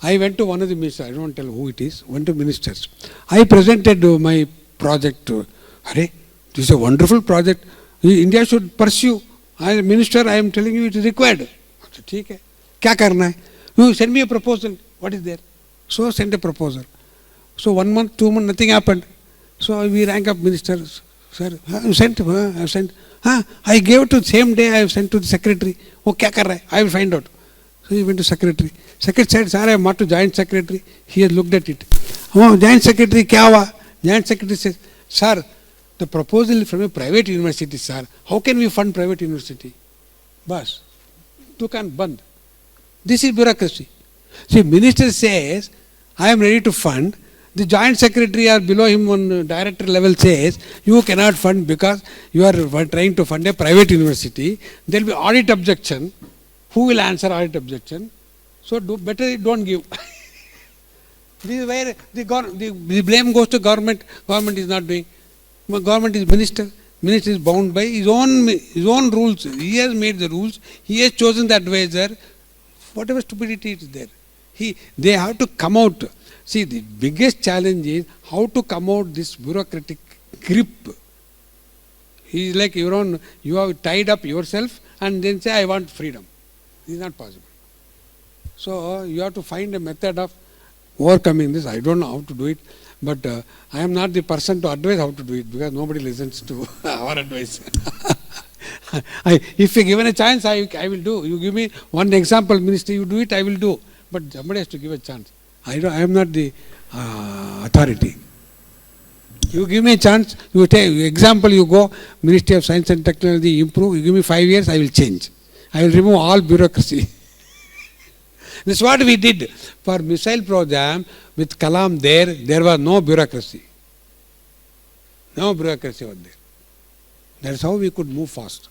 [SPEAKER 3] I went to one of the ministers, I don't tell who it is, went to ministers. I presented my project. This is a wonderful project. India should pursue. As a minister, I am telling you it is required. Okay, kya karna hai? You send me a proposal. What is there? So send a proposal. So 1 month, 2 months, nothing happened. So we rang up minister, sir, I have sent, I have sent. I gave it to the same day I have sent to the secretary. Oh, kya kar raha hai? I will find out. So he went to secretary. Secretary said, sir, I have marked to joint secretary. He has looked at it. Oh, joint secretary, kya hua? Joint secretary says, sir, the proposal is from a private university, sir. How can we fund private university? Bas, dukan band. This is bureaucracy. See, minister says, I am ready to fund. The joint secretary or below him on director level says, you cannot fund because you are trying to fund a private university. There will be audit objection. Who will answer audit objection? So better don't give. This is where the blame goes to government. Government is not doing. Government is minister. Minister is bound by his own rules. He has made the rules. He has chosen the advisor. Whatever stupidity is there. They have to come out. See, the biggest challenge is how to come out this bureaucratic grip. He is like you have tied up yourself and then say, I want freedom. This is not possible. So you have to find a method of overcoming this. I don't know how to do it, but I am not the person to advise how to do it because nobody listens to our advice. If you given a chance, I will do. You give me one example, minister, you do it, I will do. But somebody has to give a chance. I am not the authority. You give me a chance, you take example, you go, Ministry of Science and Technology, improve, you give me 5 years, I will change. I will remove all bureaucracy. This is what we did. For missile program, with Kalam there was no bureaucracy. No bureaucracy was there. That's how we could move fast.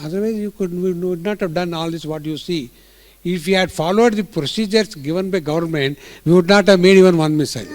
[SPEAKER 3] Otherwise, we would not have done all this what you see. If we had followed the procedures given by government, we would not have made even one missile.